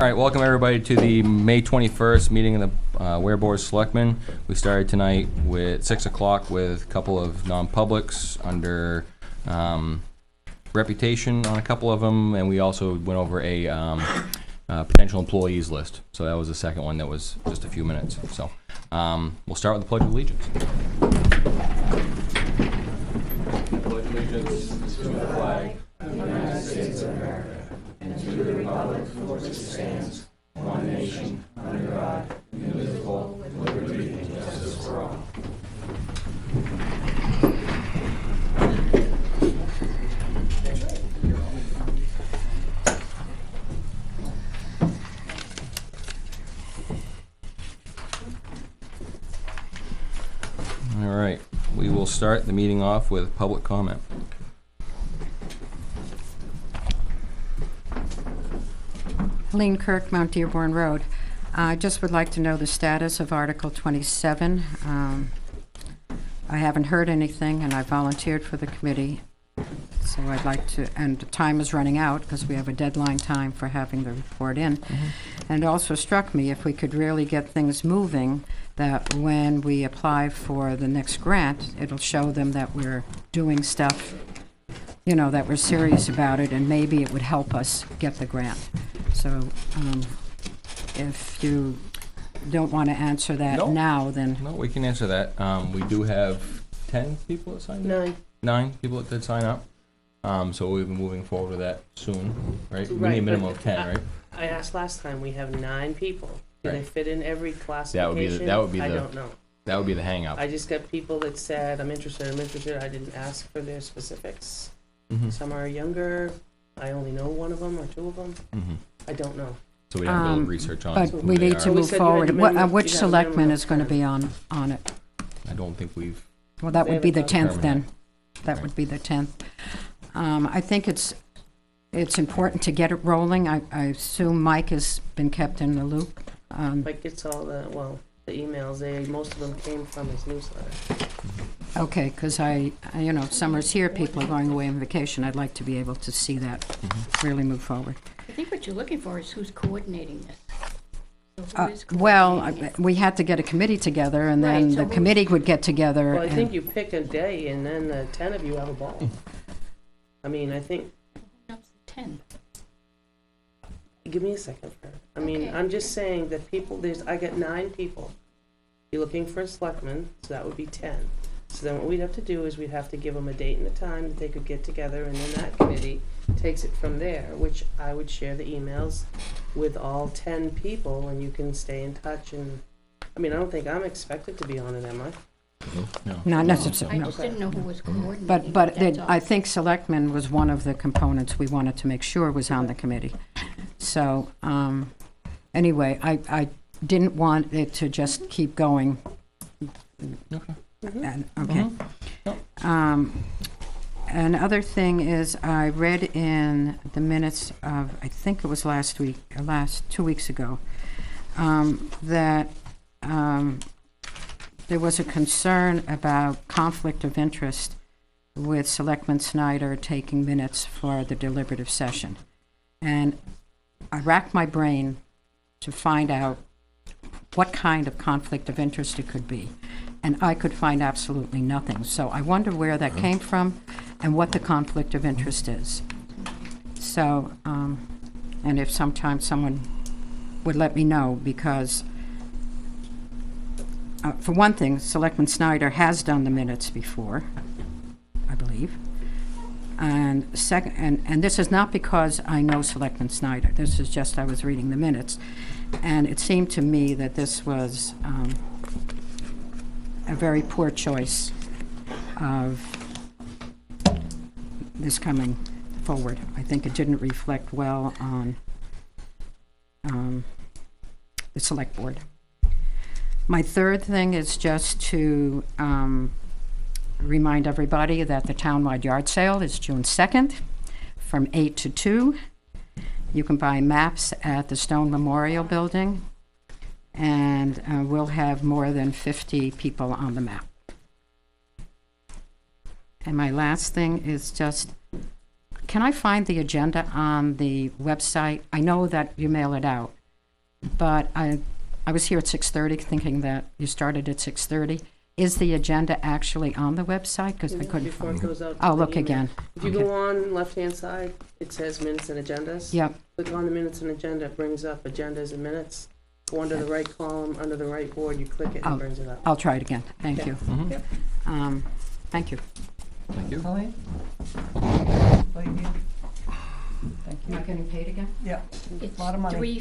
All right, welcome everybody to the May 21st meeting of the Weare Board of Selectmen. We started tonight with 6 o'clock with a couple of non-publics under reputation on a couple of them, and we also went over a potential employees list. So that was the second one that was just a few minutes. So we'll start with the Pledge of Allegiance. Pledge allegiance to the flag of the United States of America and to the republic for which it stands, one nation, under God, indivisible, with liberty and justice for all. All right, we will start the meeting off with public comment. Helene Kirk, Mount Dearborn Road. I just would like to know the status of Article 27. I haven't heard anything, and I volunteered for the committee, so I'd like to, and the time is running out because we have a deadline time for having the report in. And it also struck me, if we could really get things moving, that when we apply for the next grant, it'll show them that we're doing stuff, you know, that we're serious about it, and maybe it would help us get the grant. So if you don't want to answer that now, then... No, we can answer that. We do have 10 people that signed up? 9 people that did sign up. So we'll be moving forward with that soon, right? We need a minimum of 10, right? I asked last time, we have 9 people. Do they fit in every classification? That would be I don't know. That would be the hang-up. I just got people that said, I'm interested. I didn't ask for their specifics. Some are younger. I only know one of them or 2 of them. I don't know. So we have to do research on but who we they need are. to move forward. Which selectman is going to be on it? I don't think we've... Well, that would be the 10th then. Permanent. That would be the 10th. I think it's important to get it rolling. I assume Mike has been kept in the loop. Mike gets all the emails. Most of them came from his newsletter. Okay, because summer's here, people are going away on vacation. I'd like to be able to see that really move forward. I think what you're looking for is who's coordinating this. So who is Well, coordinating it? we had to get a committee together, and then Right, so the committee would get together. Well, I and- think you pick a day, and then the 10 of you have a ball. I mean, I think... That's 10. Give me a second, Fred. I mean, Okay. I'm just saying that I got 9 people. You're looking for a selectman, so that would be 10. So then what we'd have to do is we'd have to give them a date and a time that they could get together, and then that committee takes it from there, which I would share the emails with all 10 people, and you can stay in touch. And I mean, I don't think I'm expected to be on it, am I? No. Not necessarily, I no. just didn't know who was coordinating But it, that's all. I think selectmen was one of the components we wanted to make sure was on the committee. So, anyway, I didn't want it to just keep going. Okay. Okay. Another thing is, I read in the minutes of, I think it was last 2 weeks ago, that there was a concern about conflict of interest with Selectman Snyder taking minutes for the deliberative session. And I racked my brain to find out what kind of conflict of interest it could be. And I could find absolutely nothing. So I wonder where that came from and what the conflict of interest is. So, and if sometimes someone would let me know, because for one thing, Selectman Snyder has done the minutes before, I believe. And second, and this is not because I know Selectman Snyder. This is just I was reading the minutes, and it seemed to me that this was a very poor choice of this coming forward. I think it didn't reflect well on the select board. My third thing is just to remind everybody that the townwide yard sale is June 2nd from 8 to 2. You can buy maps at the Stone Memorial Building, and we'll have more than 50 people on the map. And my last thing is just can I find the agenda on the website? I know that you mail it out, but I was here at 6:30 thinking that you started at 6:30. Is the agenda actually on the website? Because I couldn't Before find it it. goes out. Oh, to the look email. again. If you Okay. go on left-hand side, it says minutes and agendas. Yep, Click on the minutes and agenda, it brings up agendas and minutes. Go under the right column, under the right board, you click it and Oh. it brings it up. I'll try it again. Thank Okay. you. Yep. Thank you. Thank you. Colleen? Like you? Thank Am I you. getting paid again? Yeah, It's lot of money. a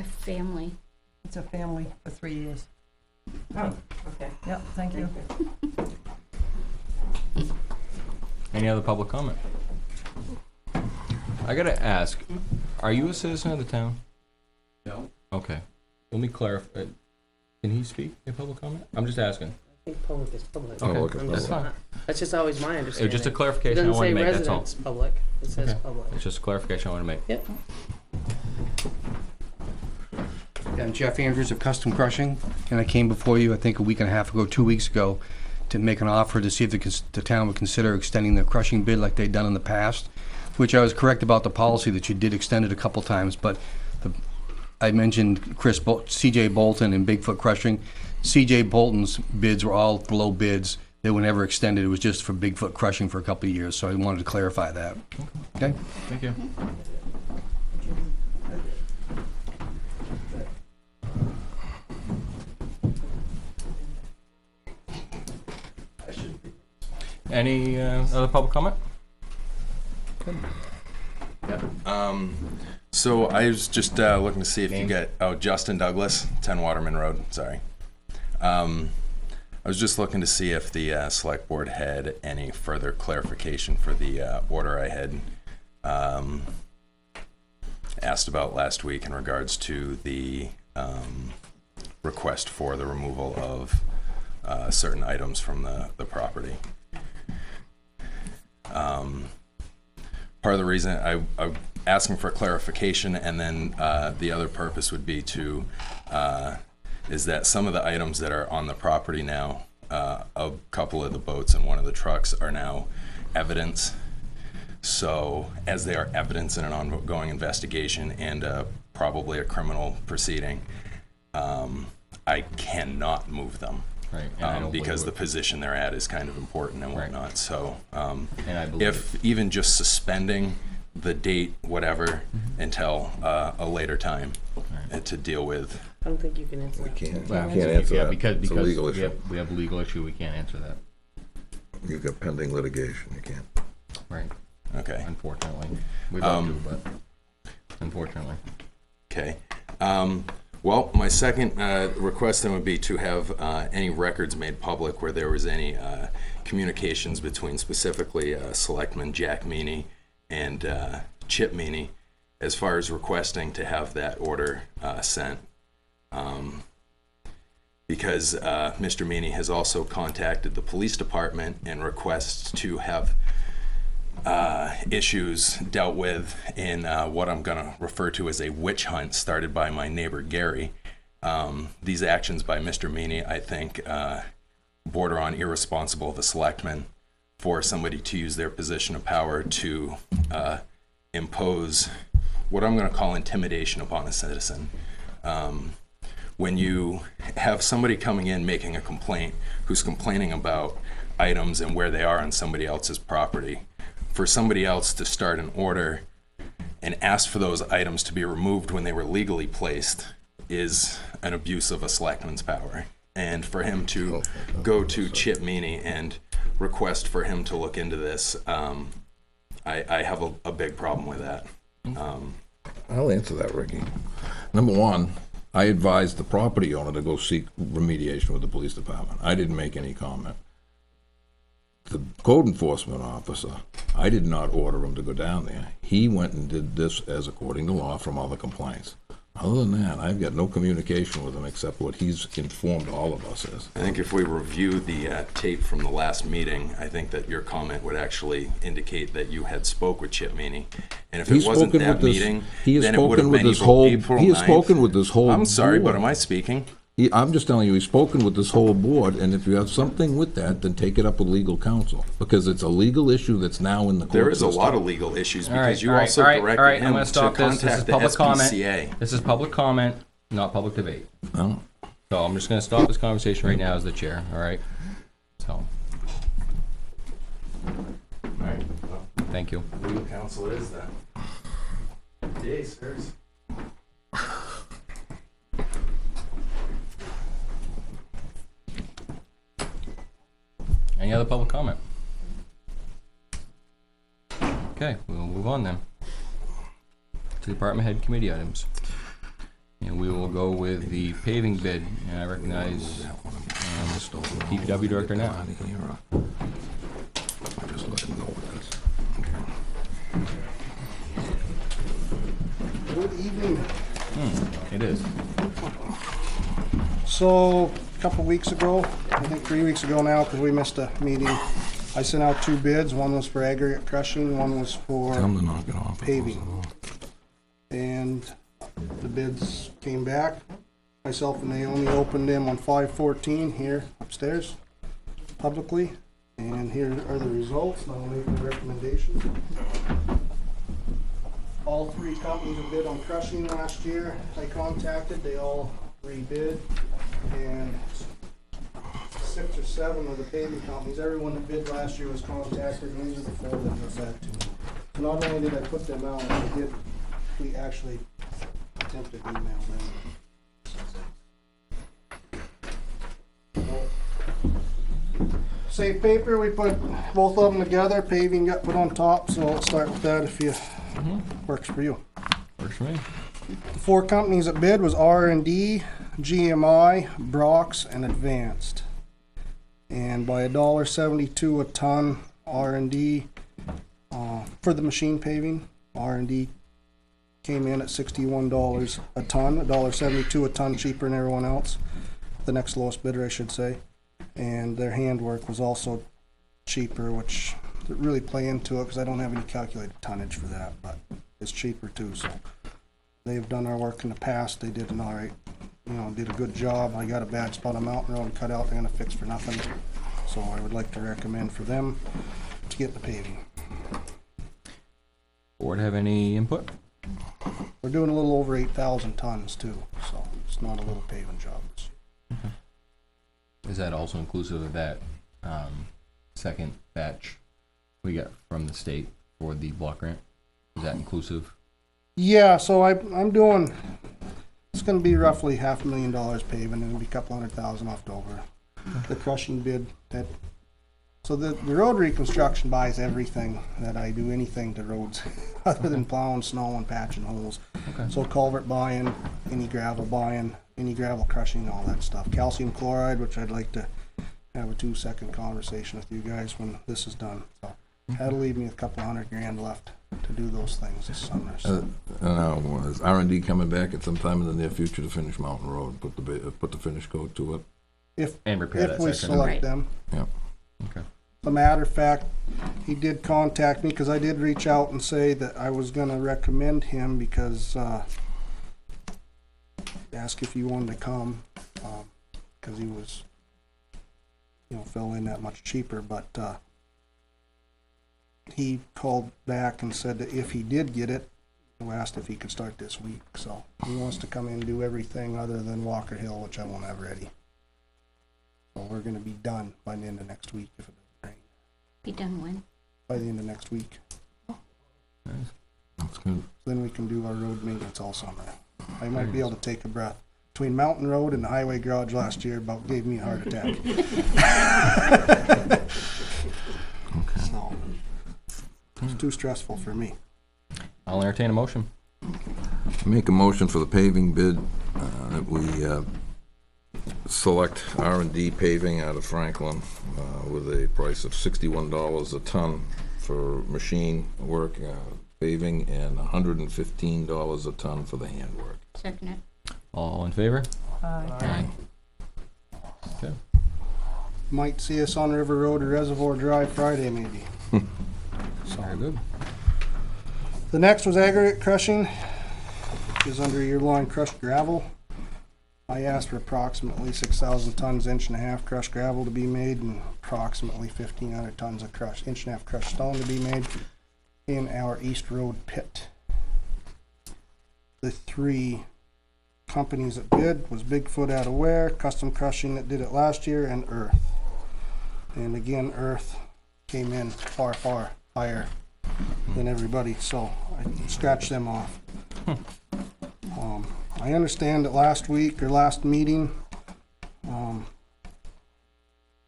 family. it's a family for 3 years. Oh, okay. Yep, thank you. Any other public comment? I gotta ask, are you a citizen of the town? No. Okay. Let me clarify. Can he speak in public comment? I'm just asking. I think public is public. Okay, Public is I'm just- public. That's just always my It was understanding. just a It clarification I doesn't wanted say to make, that's all. residents public, it says Okay. public. It's just a clarification I wanted to make. Yep. I'm Jeff Andrews of Custom Crushing, and I came before you, I think, a week and a half ago, 2 weeks ago, to make an offer to see if the town would consider extending the crushing bid like they'd done in the past, which I was correct about the policy that you did extend it a couple times, but I mentioned C.J. Bolton and Bigfoot Crushing. C.J. Bolton's bids were all below bids. They were never extended. It was just for Bigfoot Crushing for a couple of years, so I wanted to clarify that. Okay? Thank you. Any other public comment? So I was just looking to see if you got, Justin Douglas, 10 Waterman Road, sorry. I was just looking to see if the select board had any further clarification for the order I had asked about last week in regards to the request for the removal of certain items from the property. Part of the reason I'm asking for clarification, and then the other purpose would be to is that some of the items that are on the property now, a couple of the boats and one of the trucks are now evidence. So as they are evidence in an ongoing investigation and probably a criminal proceeding, I cannot move them. Right. And I don't Because the believe position they're at is kind of important and Right. whatnot. So and I believe if even just suspending the date, whatever, until a later time to deal with. I don't think you can answer We that. can't, Well, can't answer yeah, that. because It's a legal we issue. have a legal issue, we can't answer that. You've got pending litigation, you can't. Right. Okay. Unfortunately, we'd love to, but unfortunately. Okay. Well, my second request then would be to have any records made public where there was any communications between specifically Selectmen Jack Meany and Chip Meany as far as requesting to have that order sent. Because Mr. Meany has also contacted the police department and requests to have issues dealt with in what I'm going to refer to as a witch hunt started by my neighbor Gary. These actions by Mr. Meany, I think, border on irresponsible of a selectman for somebody to use their position of power to impose what I'm going to call intimidation upon a citizen. When you have somebody coming in making a complaint who's complaining about items and where they are on somebody else's property, for somebody else to start an order and ask for those items to be removed when they were legally placed is an abuse of a selectman's power. And for him to go to Chip Meany and request for him to look into this, I have a big problem with that. I'll answer that, Ricky. Number one, I advised the property owner to go seek remediation with the police department. I didn't make any comment. The code enforcement officer, I did not order him to go down there. He went and did this as according to law from other complaints. Other than that, I've got no communication with him except what he's informed all of us is. I think if we review the tape from the last meeting, I think that your comment would actually indicate that you had spoke with Chip Meany. And if it wasn't that meeting, then it would have been April 9th. He has spoken with this whole I'm sorry, board. but am I speaking? I'm just telling you, he's spoken with this whole board, and if you have something with that, then take it up with legal counsel, because it's a legal issue that's now in the court There is a system. lot of legal issues All right, because you all right, also all right, directed all right, I'm him gonna to stop this. This is contact the public comment. SPCA. This is public comment, not public debate. No. So I'm just gonna stop this conversation right now as the chair, all right? So, Right. Well, thank you. legal counsel is that. Yes, sirs. Any other public comment? Okay, we'll move on then to department head committee items. And we will go with the paving bid, and I recognize DPW Director now. Just let him go with this. Good evening. It is. So, a couple weeks ago, I think 3 weeks ago now, because we missed a meeting, I sent out 2 bids. One was for aggregate crushing, one was Tell him for to knock it off. paving. And the bids came back. Myself and Naomi opened them on 5/14 here upstairs publicly. And here are the results, and I'll make the recommendations. All 3 companies that bid on crushing last year, I contacted, they all rebid. And 6 or 7 of the paving companies, everyone that bid last year was contacted, and these are the 4 that got back to me. So not only did I put them out, we actually attempted to email them. Same paper, we put both of them together, paving got put on top, so I'll start with that if you, works for you. Works for me. The 4 companies that bid was R&D, GMI, Brock's, and Advanced. And by $1.72 a ton, R&D, for the machine paving, R&D came in at $61 a ton, $1.72 a ton cheaper than everyone else. The next lowest bidder, I should say. And their handwork was also cheaper, which didn't really play into it because I don't have any calculated tonnage for that, but it's cheaper too, so. They've done our work in the past, they did an alright, did a good job. I got a bad spot on Mountain Road cut out, they're gonna fix for nothing. So I would like to recommend for them to get the paving. Board have any input? We're doing a little over 8,000 tons too, so it's not a little paving job. Is that also inclusive of that second batch we got from the state for the block grant? Is that inclusive? Yeah, so I'm doing, it's gonna be roughly $500,000 paving, and it'll be a couple $100,000 left over. The crushing bid, so the road reconstruction buys everything that I do, anything to roads, other than plowing snow and patching holes. Okay. So culvert buying, any gravel buying, any gravel crushing, all that stuff. Calcium chloride, which I'd like to have a 2-second conversation with you guys when this is done. So that'll leave me a couple $100,000 left to do those things this summer. So. Now, is R&D coming back at some time in the near future to finish Mountain Road, put the finish coat to it? And repair that If we section. select Right. them. Yeah. Okay. As a matter of fact, he did contact me, because I did reach out and say that I was gonna recommend him, because, ask if you wanted to come, because he was, fell in that much cheaper, but, he called back and said that if he did get it, I asked if he could start this week, so he wants to come in and do everything other than Walker Hill, which I won't have ready. So we're gonna be done by the end of next week if it doesn't rain. Be done when? By the end of next week. That's good. Then we can do our road maintenance all summer. I might be able to take a breath. Between Mountain Road and the highway garage last year about gave me a heart attack. So, it's too stressful for me. I'll entertain a motion. Make a motion for the paving bid, that we select R&D paving out of Franklin with a price of $61 a ton for machine work, paving, and $115 a ton for the handwork. Second it. All in favor? Aye. Okay. Might see us on River Road or Reservoir Drive Friday maybe. Very good. The next was aggregate crushing, which is under your line crushed gravel. I asked for approximately 6,000 tons, 1.5-inch crushed gravel to be made, and approximately 1,500 tons of crushed, 1.5-inch crushed stone to be made in our East Road pit. The 3 companies that bid was Bigfoot out of Weare, Custom Crushing that did it last year, and Earth. And again, Earth came in far, far higher than everybody, so I scratched them off. I understand that last week or last meeting,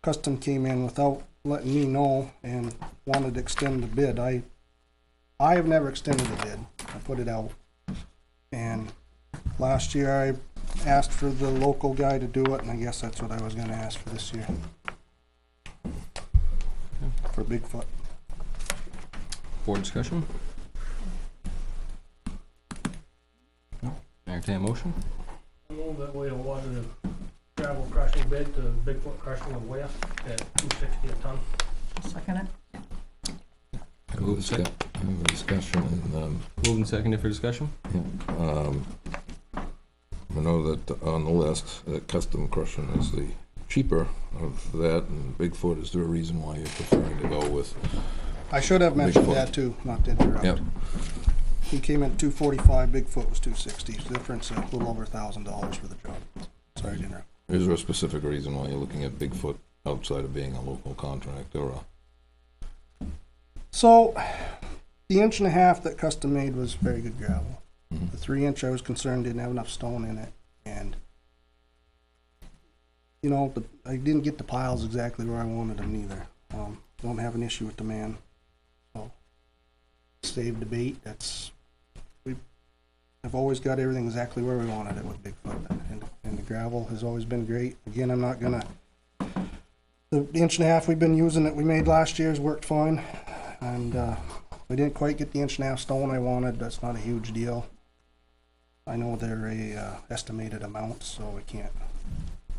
Custom came in without letting me know and wanted to extend the bid. I have never extended the bid. I put it out. And last year I asked for the local guy to do it, and I guess that's what I was gonna ask for this year. For Bigfoot. Board discussion? Entertain a motion? I move that we awarded a gravel crushing bid to Bigfoot Crushing of Weare at $260 a ton. Second it? Move sec- Discussion, and, Moving seconded for discussion? I know that on the list, that Custom Crushing is the cheaper of that, and Bigfoot, is there a reason why you're preferring to go with? I should have mentioned Bigfoot. that too, not to interrupt. Yep. He came in at $245, Bigfoot was $260, so difference a little over $1,000 for the job. Sorry to interrupt. Is there a specific reason why you're looking at Bigfoot outside of being a local contractor, or? So, the 1.5-inch that Custom made was very good gravel. Mhm. The 3-inch I was concerned didn't have enough stone in it, and you know, I didn't get the piles exactly where I wanted them either. Don't have an issue with the man. So, save debate. I've always got everything exactly where we wanted it with Bigfoot, and the gravel has always been great. Again, I'm not gonna. The 1.5-inch we've been using that we made last year has worked fine, and we didn't quite get the 1.5-inch stone I wanted. That's not a huge deal. I know they're a estimated amount, so we can't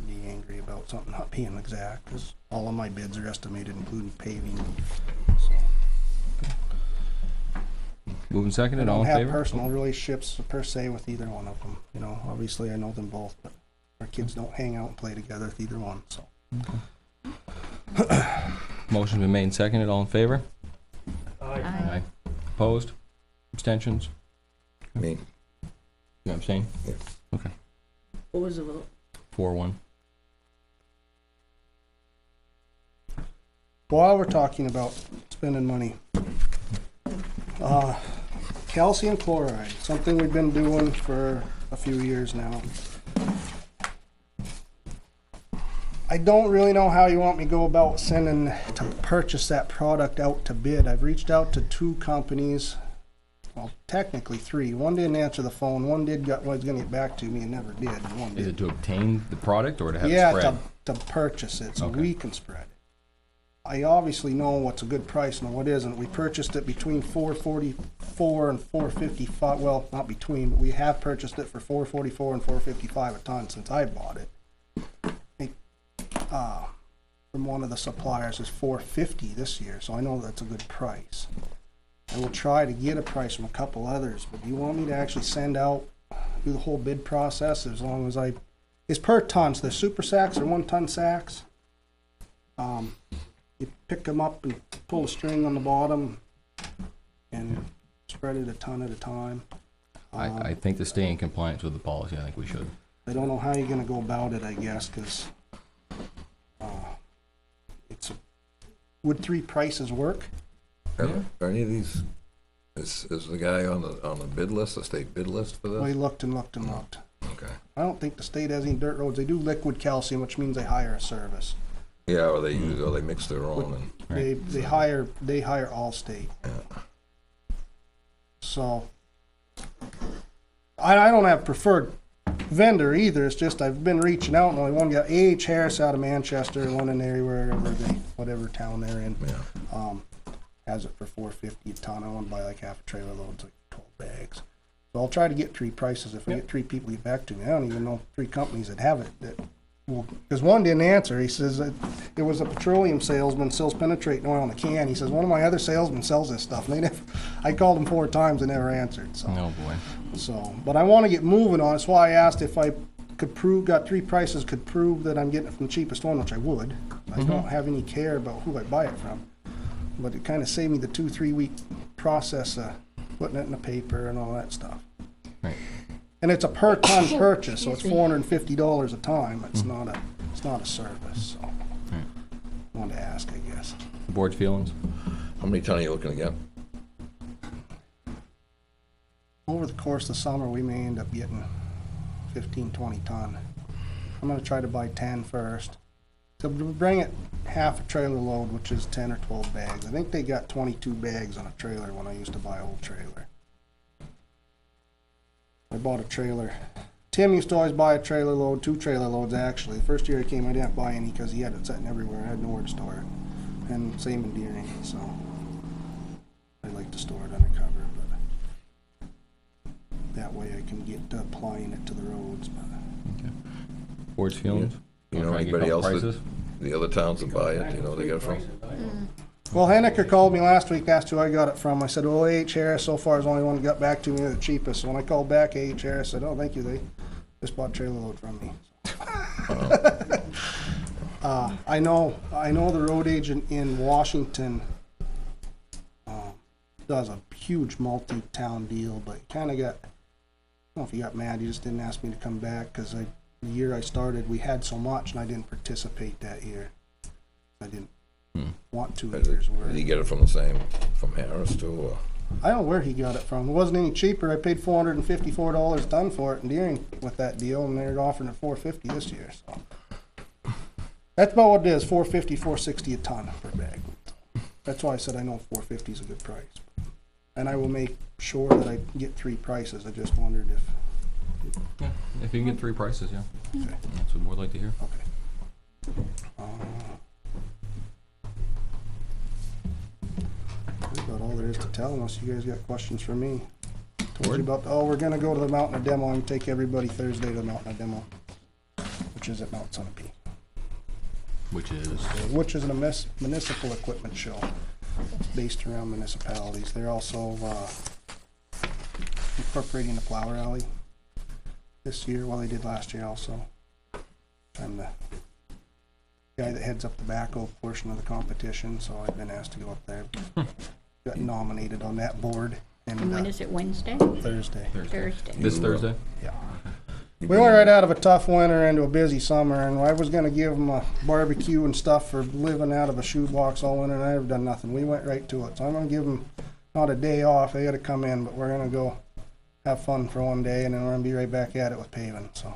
be angry about something not being exact, because all of my bids are estimated, including paving. So, Moving I seconded, all don't in have favor? personal relationships per se with either one of them. You know, obviously I know them both, but our kids don't hang out and play together with either one. So, Motion's been made and seconded, all in favor? Aye. Opposed? Abstentions? Me. You abstain? What was the vote? 4-1. while we're talking about spending money, calcium chloride, something we've been doing for a few years now. I don't really know how you want me to go about sending to purchase that product out to bid. I've reached out to 2 companies, well, technically 3. One didn't answer the phone. One was going to get back to me and never did. And one Is did. it to obtain the product or to have it Yeah, spread? to purchase it so Okay. we can spread it. I obviously know what's a good price and what isn't. We purchased it between $444 and $455. Well, not between, but we have purchased it for $444 and $455 a ton since I bought it. From one of the suppliers is $450 this year, so I know that's a good price. I will try to get a price from a couple others, but do you want me to actually send out, do the whole bid process as long as it's per ton, so they're super sacks or 1-ton sacks. You pick them up and pull a string on the bottom and spread it a ton at a time. I think to stay in compliance with the policy, I think we should. I don't know how you're gonna go about it, I guess, because would 3 prices work? Are any of these, is the guy on the bid list, the state bid list for Well, he this? looked and looked and looked. Okay. I don't think the state has any dirt roads. They do liquid calcium, which means they hire a service. Yeah, or they mix their own and, They hire Allstate. yeah. So I don't have preferred vendor either. It's just I've been reaching out, and only one got A.H. Harris out of Manchester, and one in there whatever town they're in, Yeah. has it for $450 a ton. I want to buy like half a trailer load, it's like 12 bags. So I'll try to get 3 prices. If I get 3 people to get back to me, I don't even know 3 companies that have it. Because one didn't answer. He says it was a petroleum salesman sells penetrating oil in a can. He says one of my other salesmen sells this stuff. And I called them 4 times and never answered. So. Oh, boy. But I want to get moving on. That's why I asked if I could prove, got 3 prices, could prove that I'm getting it from the cheapest one, which I would. I don't have any care about who I buy it from. But it kind of saved me the 2-3 week process of putting it in the paper and all that stuff. Right. And it's a per ton purchase, so it's $450 a time. It's not a service, so. Wanted to ask, I guess. Board's feelings? How many ton are you looking to get? Over the course of the summer, we may end up getting 15, 20 ton. I'm gonna try to buy 10 first. So we'll bring it half a trailer load, which is 10 or 12 bags. I think they got 22 bags on a trailer when I used to buy an old trailer. I bought a trailer. Tim used to always buy a trailer load, 2 trailer loads actually. The first year he came, I didn't buy any because he had it sitting everywhere. I had nowhere to store it. And same in Deering, so I like to store it under cover, but that way I can get applying it to the roads. But Board's feelings? You know Try to get anybody a else couple that, prices? the other towns that buy it, you know, they get it from? Well, Henniker called me last week, asked who I got it from. I said, well, A.H. Harris so far is the only one that got back to me the cheapest. So when I called back, A.H. Harris said, oh, thank you, they just bought a trailer load from me. I know the road agent in Washington does a huge multi-town deal, but kind of got, I don't know if he got mad, he just didn't ask me to come back, because the year I started, we had so much, and I didn't participate that year. I didn't want 2 years worth. Did he get it from the same, from Harris too, or? I don't know where he got it from. It wasn't any cheaper. I paid $454 a ton for it in Deering with that deal, and they're offering it $450 this year. So that's about what it is, $450, $460 a ton per bag. That's why I said I know $450 is a good price. And I will make sure that I get 3 prices. I just wondered if. Yeah, if you can get 3 prices, yeah. Okay. That's what board like to hear. Okay. That's about all there is to tell, unless you guys got questions for me. Told you about, we're gonna go to the Mountain of Demo. I'm gonna take everybody Thursday to the Mountain of Demo, which is at Mount Sunapee. Which is A municipal equipment show based around municipalities. They're also incorporating the plow rally this year, well, they did last year also. I'm the guy that heads up the backhoe portion of the competition, so I've been asked to go up there. Got nominated on that board. And when is it, Wednesday? Thursday. Thursday. This Thursday? Yeah. We went right out of a tough winter into a busy summer, and I was gonna give them a barbecue and stuff for living out of a shoebox all winter, and I never done nothing. We went right to it, so I'm gonna give them not a day off. They gotta come in, but we're gonna go have fun for one day, and then we're gonna be right back at it with paving. So,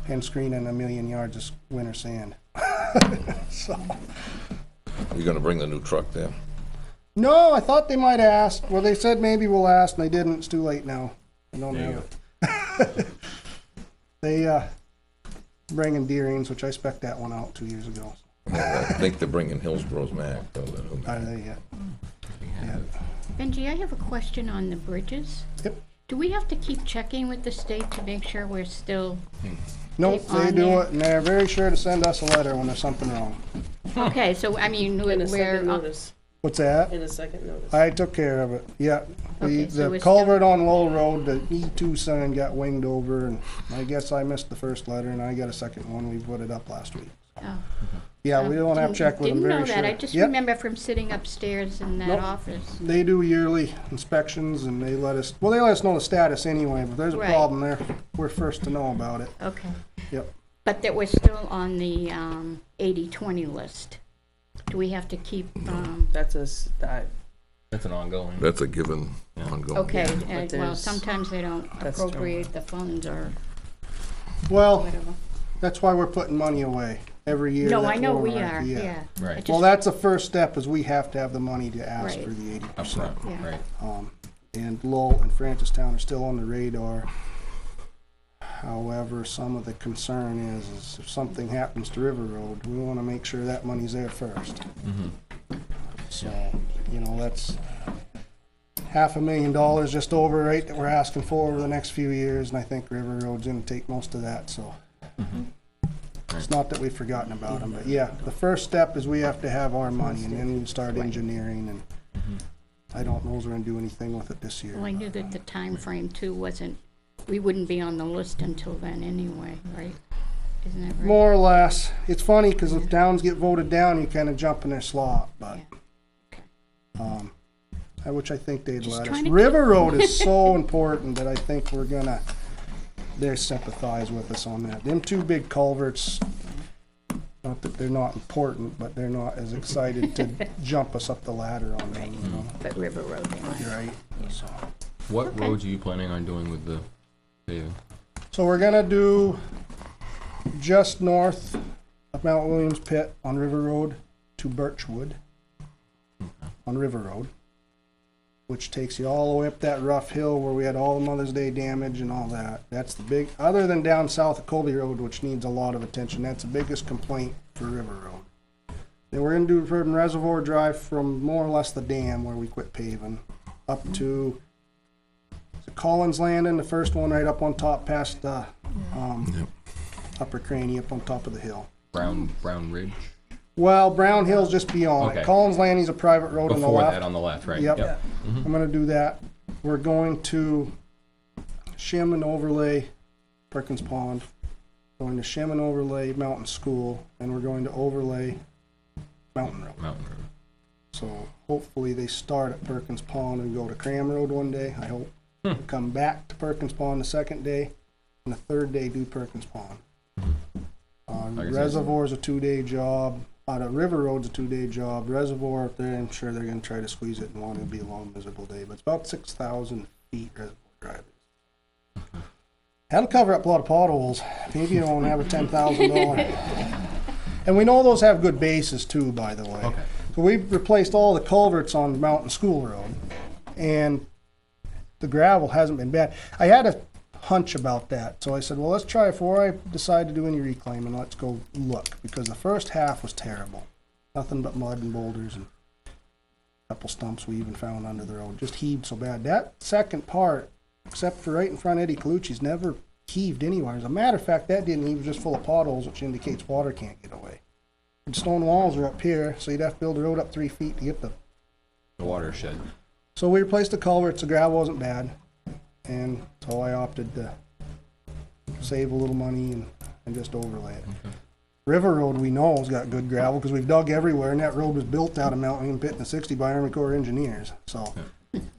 and screening 1,000,000 yards of winter sand. So. You gonna bring the new truck there? No, I thought they might ask. Well, they said maybe we'll ask, and they didn't. It's too late now. I don't There you have it. They bringing Deering's, which I spec'd that one out 2 years ago. I think they're bringing Hillsborough's Mac. Are they yet? Yeah. Benji, I have a question on the bridges. Yep. Do we have to keep checking with the state to make sure we're still, Nope, they on do there. it, and they're very sure to send us a letter when there's something wrong. okay, so I mean, In a we're, second notice, What's that? in a second notice. I took care of it, yeah. Okay, so The we're culvert on Lowell Road, the E2 sign got winged over, and I guess I missed the first letter, and I got a second one. We put it up last week. oh. Yeah, we don't have to check with them, very Didn't sure. know that, I just Yep. remember from sitting upstairs in that Nope. office. They do yearly inspections, and they let us know the status anyway, but if there's a Right. problem there, we're first to know about it. Okay. Yep. But that we're still on the 80/20 list. Do we have to keep, That's That's an ongoing. That's a given ongoing. okay, but well, there's- sometimes they don't That's true. appropriate the funds or Well, whatever. that's why we're putting money away every year. No, that I know we warrant, are, yeah. Right. I just- Well, that's the first step, is we have to have the money to ask Right. for the 80%. Up front, Yeah. right. And Lowell and Francistown are still on the radar. However, some of the concern is if something happens to River Road, we want to make sure that money's there first. So, that's $500,000 just over right that we're asking for over the next few years, and I think River Road's gonna take most of that, so. It's not that we've forgotten about them, but yeah, the first step is we have to have our money, and then we start engineering, and I don't know if we're gonna do anything with it this year. Well, I knew that the time frame too wasn't we wouldn't be on the list until then anyway, right? Isn't that right? More or less. It's funny, because if towns get voted down, you kind of jump in their slot, but, which I think they'd Just let us. trying to River Road is so important that I think they're sympathize with us on that. Them two big culverts, not that they're not important, but they're not as excited to jump us up the ladder on them, you know? But River Road, they might. You're right, so. What Okay. roads are you planning on doing with the paving? So we're gonna do just north of Mount Williams Pit on River Road to Birchwood on River Road, which takes you all the way up that rough hill where we had all the Mother's Day damage and all that. That's the big, other than down south of Colby Road, which needs a lot of attention, that's the biggest complaint for River Road. Then we're gonna do from Reservoir Drive from more or less the dam where we quit paving up to the Collins Landing, the first one right up on top past Upper Craney up on top of the hill. Brown Ridge? Well, Brown Hill's just beyond it. Okay. Collins Landing's a private road on the Before left. that on the left, right? Yep. I'm gonna do that. We're going to shim and overlay Perkins Pond, going to shim and overlay Mountain School, and we're going to overlay Mountain Road. Mountain Road. So hopefully they start at Perkins Pond and go to Cram Road one day, I hope. Come back to Perkins Pond the second day, and the third day do Perkins Pond. Reservoir's a 2-day job. River Road's a 2-day job. Reservoir up there, I'm sure they're gonna try to squeeze it in one. It'll be a long, miserable day, but it's about 6,000 feet Reservoir Drive. That'll cover up a lot of potholes. Maybe you don't have a $10,000. And we know those have good bases too, by the way. Okay. So we've replaced all the culverts on Mountain School Road, and the gravel hasn't been bad. I had a hunch about that, so I said, well, let's try it before I decide to do any reclaiming. Let's go look, because the first half was terrible. Nothing but mud and boulders and a couple stumps we even found under the road. Just heaved so bad. That second part, except for right in front of Eddie Colucci's, never heaved anywhere. As a matter of fact, that didn't heave, just full of potholes, which indicates water can't get away. The stone walls are up here, so you'd have to build the road up 3 feet to get the watershed. So we replaced the culverts. The gravel wasn't bad, and so I opted to save a little money and just overlay it. Okay. River Road, we know, has got good gravel because we've dug everywhere, and that road was built out of Mount William Pit in the '60s by Army Corps engineers. So,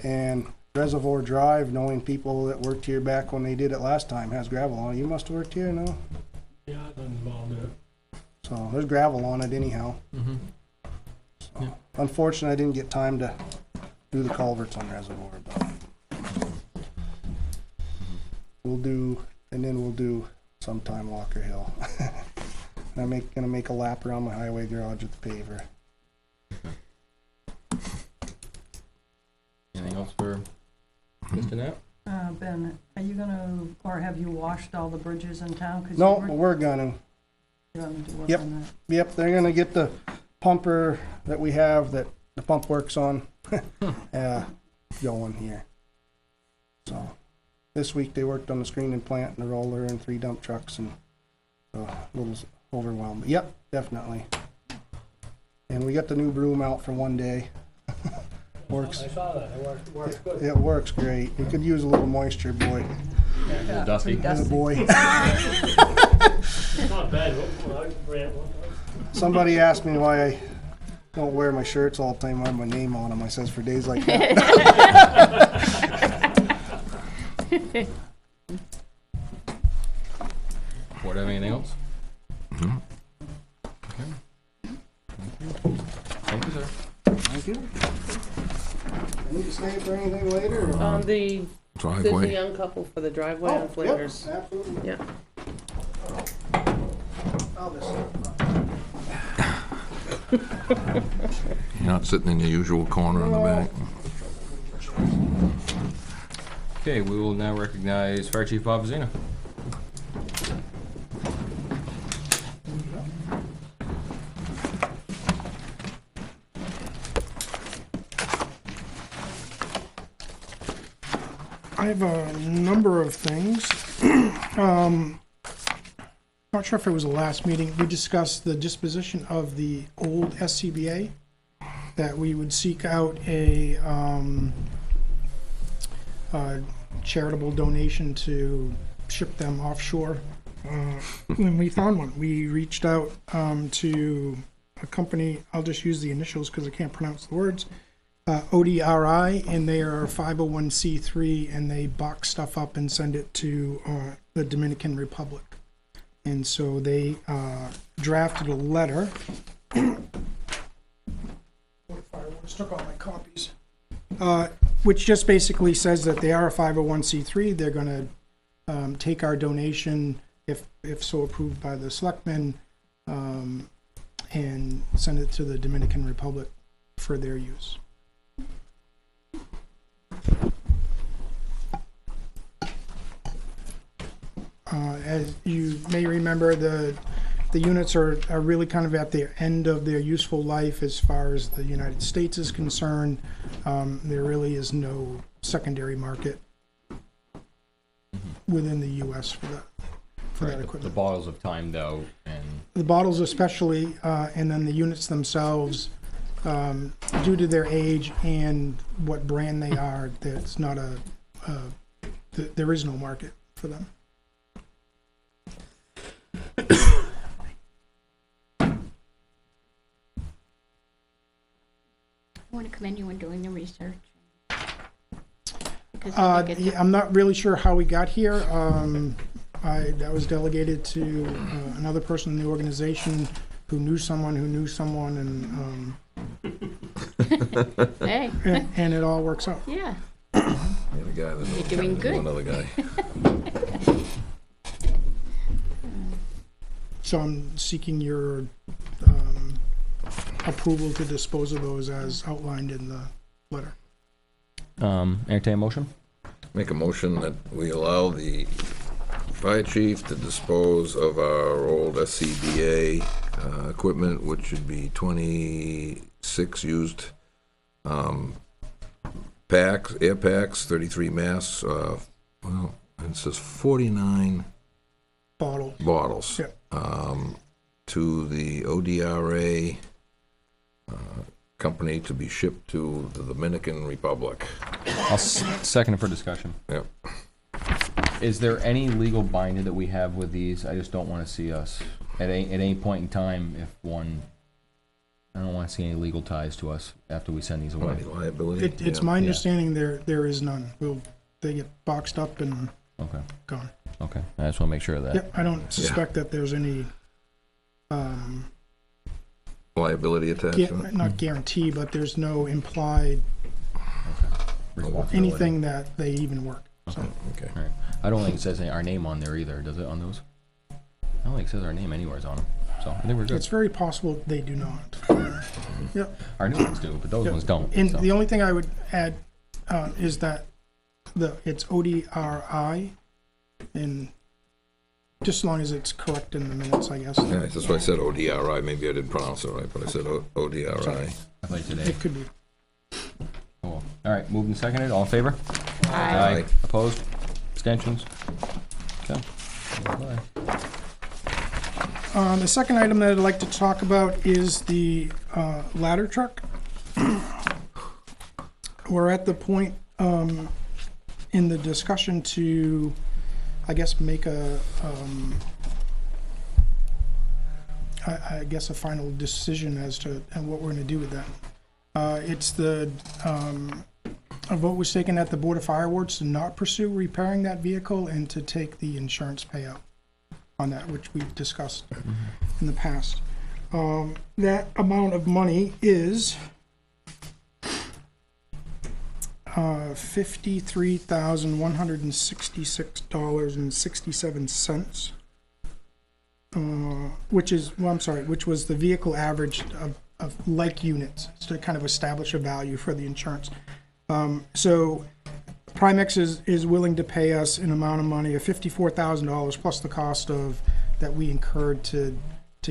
and Reservoir Drive, knowing people that worked here back when they did it last time, has gravel on it. You must have worked here, no? Yeah, I've been involved in it. So there's gravel on it anyhow. So, unfortunately, I didn't get time to do the culverts on Reservoir, but we'll do sometime Walker Hill. And I'm gonna make a lap around my highway garage with the paver. Anything else for Mr. Knapp? Ben, are you gonna, or have you washed all the bridges in town? 'Cause No, you but were we're gonna. gonna do work Yep. on that. Yep, they're gonna get the pumper that we have that the pump works on going here. So this week they worked on the screening plant and the roller and 3 dump trucks, and a little overwhelmed. But yep, definitely. And we got the new broom out for one day. Works. I saw that, it works good. It works great. We could use a little moisture, boy. A little dusty. pretty dusty. Boy. It's not bad, I ran one time. Somebody asked me why I don't wear my shirts all the time. I have my name on them. I says for days like that. Board have anything else? No. Okay. Thank you, sir. Thank you. I need to stay for anything later? Or? There's a Driveway. young couple for the driveway on Flinders. Yep, absolutely. Yeah. I'll just- You're not sitting in your usual corner in the back. Okay, we will now recognize Fire Chief Bob Vazina. I have a number of things. Not sure if it was the last meeting, we discussed the disposition of the old SCBA, that we would seek out a charitable donation to ship them offshore. When we found one, we reached out to a company, I'll just use the initials because I can't pronounce the words, ODRI, and they are a 501c3, and they box stuff up and send it to the Dominican Republic. And so they drafted a letter. Took all my copies. Which just basically says that they are a 501c3. They're going to take our donation, if so approved by the Selectmen, and send it to the Dominican Republic for their use. As you may remember, the units are really kind of at the end of their useful life as far as the United States is concerned. There really is no secondary market within the U.S. for that equipment. The bottles of time, though, and The bottles especially, and then the units themselves, due to their age and what brand they are, there's not there is no market for them. I want to commend you on doing the research. Because I think it's I'm not really sure how we got here. That was delegated to another person in the organization who knew someone, and hey, and it all works out. yeah. Yeah, the guy that knows You're doing knows good. another guy. So I'm seeking your approval to dispose of those as outlined in the letter. entertain a motion? Make a motion that we allow the fire chief to dispose of our old SCBA equipment, which should be 26 used packs, air packs, 33 masks. Well, it says 49 bottles. Yep. To the ODRA company to be shipped to the Dominican Republic. I'll second it for discussion. Yep. Is there any legal binder that we have with these? I just don't want to see us at any point in time I don't want to see any legal ties to us after we send these away. Any liability? It's my understanding there is none. They get boxed up and Okay. gone. Okay. I just want to make sure of that. Yep, I don't suspect that there's any Liability attached to it? not guarantee, but there's no implied Responsibility. anything that they even work. So Okay. All right. I don't think it says our name on there either, does it, on those? I don't think it says our name anywhere on them. So I think we're good. it's very possible they do not. Yep. Our new ones do, but those Yep. ones don't. And so. the only thing I would add is that it's ODRI, and just as long as it's correct in the minutes, I guess. Yeah, that's why I said ODRI. Maybe I didn't pronounce it right, but I said ODRI. Sorry. I thought today. It could be. Cool. All right, moved and seconded. All in favor? Aye. Opposed? Abstentions? Okay. Bye. The second item that I'd like to talk about is the ladder truck. We're at the point in the discussion to, I guess, make a final decision as to what we're going to do with that. It's a vote was taken at the Board of Fire Wards to not pursue repairing that vehicle and to take the insurance payout on that, which we've discussed in the past. That amount of money is $53,166.67, which was the vehicle average of like units, to kind of establish a value for the insurance. So Primex is willing to pay us an amount of money of $54,000 plus the cost of that we incurred to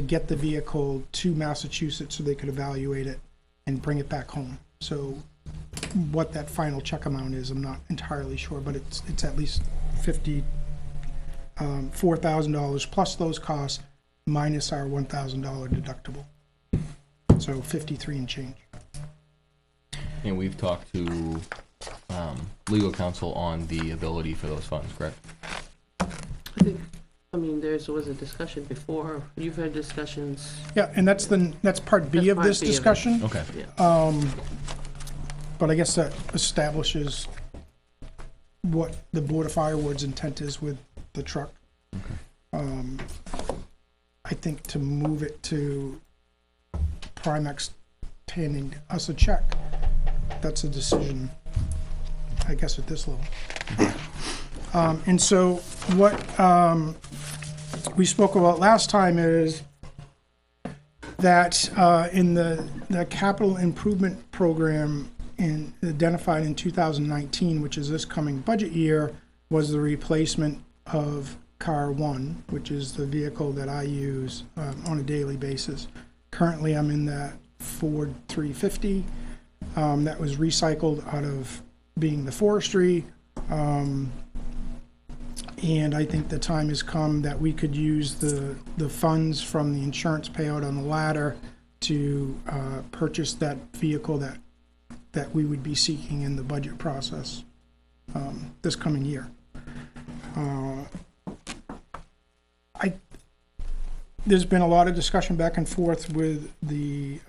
get the vehicle to Massachusetts so they could evaluate it and bring it back home. So what that final check amount is, I'm not entirely sure, but it's at least $4,000 plus those costs minus our $1,000 deductible. So 53 and change. And we've talked to legal counsel on the ability for those funds, correct? I mean, was a discussion before, you've had discussions. Yeah, and that's part B That's of part this B of it. discussion. Okay. But I guess that establishes what the Board of Fire Ward's intent is with the truck. I think to move it to Primex handing us a check, that's a decision, I guess, at this level. And so what we spoke about last time is that in the capital improvement program identified in 2019, which is this coming budget year, was the replacement of Car 1, which is the vehicle that I use on a daily basis. Currently, I'm in that Ford 350 that was recycled out of being the forestry. And I think the time has come that we could use the funds from the insurance payout on the ladder to purchase that vehicle that we would be seeking in the budget process this coming year. There's been a lot of discussion back and forth with the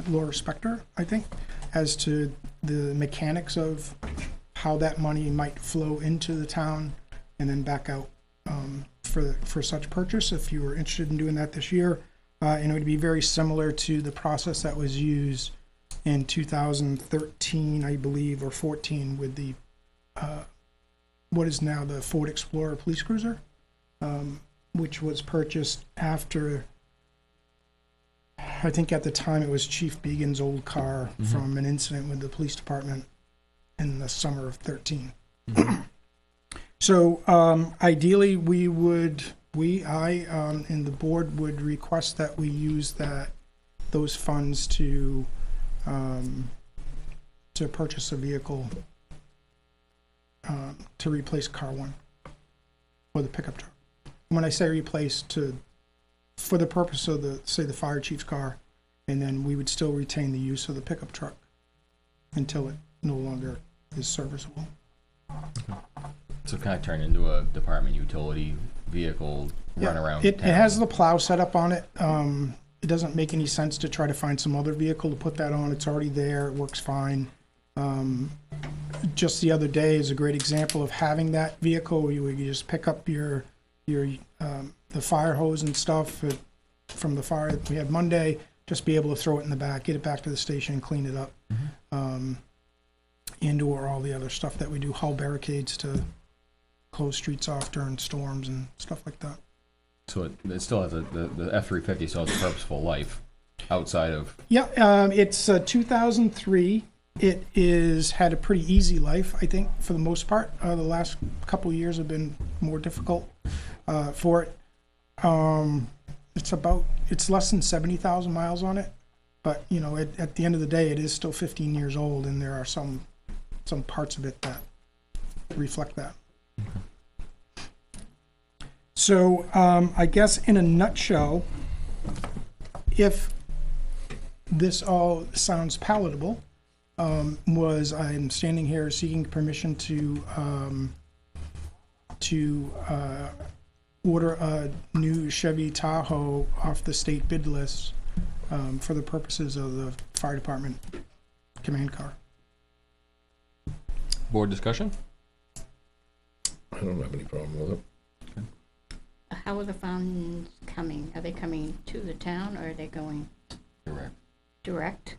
Laura Spector, I think, as to the mechanics of how that money might flow into the town and then back out for such purchase. If you were interested in doing that this year, and it would be very similar to the process that was used in 2013, I believe, or 14 with the what is now the Ford Explorer police cruiser, which was purchased after, I think at the time it was Chief Began's old car from an incident with the police department in the summer of 13. So ideally I and the board would request that we use those funds to purchase a vehicle to replace Car 1 or the pickup truck. When I say replace, for the purpose of the fire chief's car, and then we would still retain the use of the pickup truck until it no longer is serviceable. So kind of turn into a department utility vehicle, run around It town. has the plow set up on it. It doesn't make any sense to try to find some other vehicle to put that on. It's already there. It works fine. Just the other day is a great example of having that vehicle where you just pick up your the fire hose and stuff from the fire that we had Monday, just be able to throw it in the back, get it back to the station and clean it up. And or all the other stuff that we do, hull barricades to close streets off during storms and stuff like that. So it still has the F-350 still has a purposeful life outside of... Yeah, it's 2003. It had a pretty easy life, I think, for the most part. The last couple of years have been more difficult for it. It's less than 70,000 miles on it, but you know, at the end of the day, it is still 15 years old, and there are some parts of it that reflect that. So I guess in a nutshell, if this all sounds palatable, I'm standing here seeking permission to order a new Chevy Tahoe off the state bid list for the purposes of the fire department command car. Board discussion? I don't have any problem with it. How are the funds coming? Are they coming to the town or are they going direct?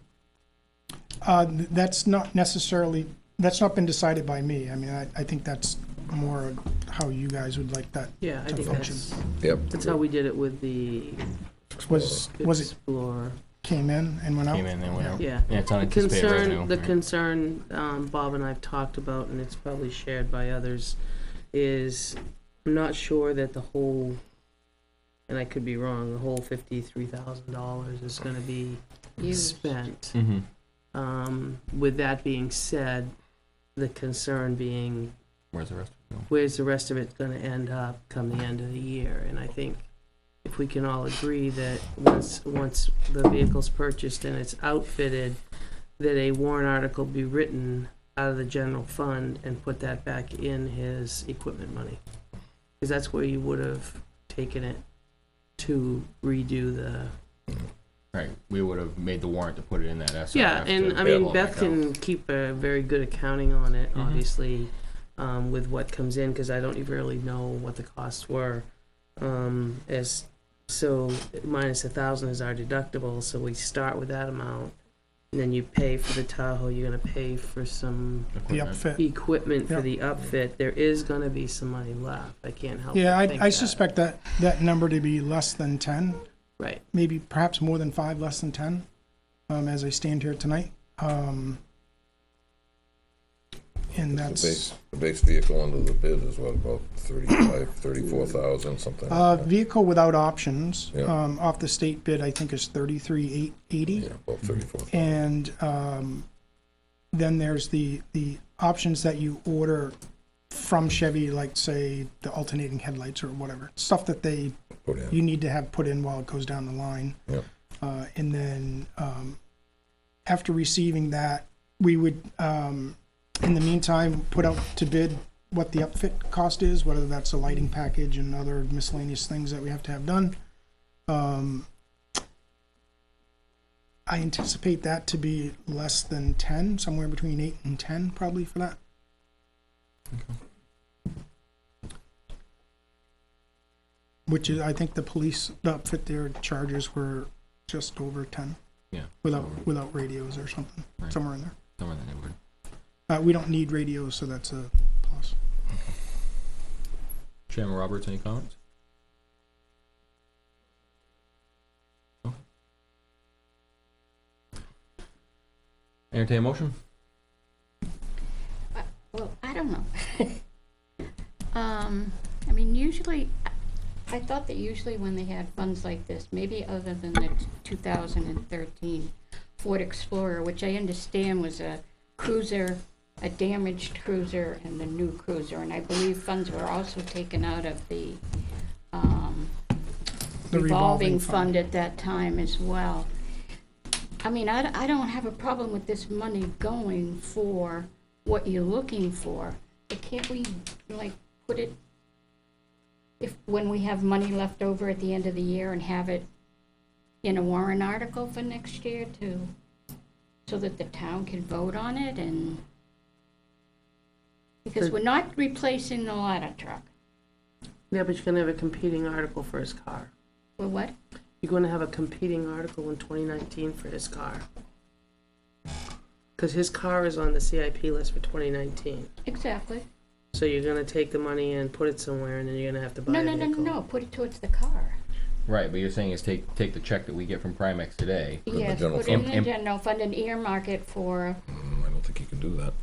That's not been decided by me. I mean, I think that's more how you guys would like that Yeah, I to think function. that's how we did it with the Was it Explorer. came in and went out? Came in and went out. Yeah. Yeah, it's unanticipated revenue. The concern Bob and I have talked about, and it's probably shared by others, is I'm not sure that the whole, and I could be wrong, the whole $53,000 is going to be spent. With that being said, the concern being, Where's the rest of it? where's the rest of it going to end up come the end of the year? And I think if we can all agree that once the vehicle's purchased and it's outfitted, that a warrant article be written out of the general fund and put that back in his equipment money. Because that's where you would have taken it to redo the, Right, we would have made the warrant to put it in that SRF. yeah, and to I mean, bail Beth account. can keep a very good accounting on it, Mhm. obviously, with what comes in, because I don't even really know what the costs were. So minus 1,000 is our deductible, so we start with that amount. And then you pay for the Tahoe, you're gonna pay for some The Equipment. upfit. equipment for Yeah. the upfit. There is gonna be some money left, I can't help but Yeah, think I that. suspect that number to be less than 10, Right, maybe perhaps more than 5, less than 10, as I stand here tonight. And that's, The base vehicle under the bid is what, about 34,000, something like that? vehicle without options, Yeah. off the state bid, I think is 33,880. Yeah, about 34,000. And then there's the options that you order from Chevy, like say the alternating headlights or whatever, stuff that they Put in. you need to have put in while it goes down the line. Yep. And then after receiving that, we would, in the meantime, put out to bid what the upfit cost is, whether that's a lighting package and other miscellaneous things that we have to have done. I anticipate that to be less than 10, somewhere between 8 and 10 probably for that. Which is, I think the police, the upfit, their charges were just over 10. Yeah. Without radios or something, Right. somewhere in there. Somewhere in the neighborhood. We don't need radios, so that's a plus. Chairman Roberts, any comments? No? Entertain a motion? Well, I don't know. I mean, usually, I thought that usually when they had funds like this, maybe other than the 2013 Ford Explorer, which I understand was a cruiser, a damaged cruiser, and the new cruiser, and I believe funds were also taken out of the revolving fund at that time as well. I mean, I don't have a problem with this money going for what you're looking for, but can't we, like, put it, when we have money left over at the end of the year, and have it in a warrant article for next year so that the town can vote on it, and, because we're not replacing the ladder truck. yeah, but you're gonna have a competing article for his car. Well, what? You're gonna have a competing article in 2019 for his car. Because his car is on the CIP list for 2019. Exactly. So you're gonna take the money and put it somewhere, and then you're gonna have to buy No, a no, no, vehicle. no, put it towards the car. Right, but you're saying is take the check that we get from Primex today. the Yes, general put it in fund. the general fund and earmark it for, I don't think you can do that.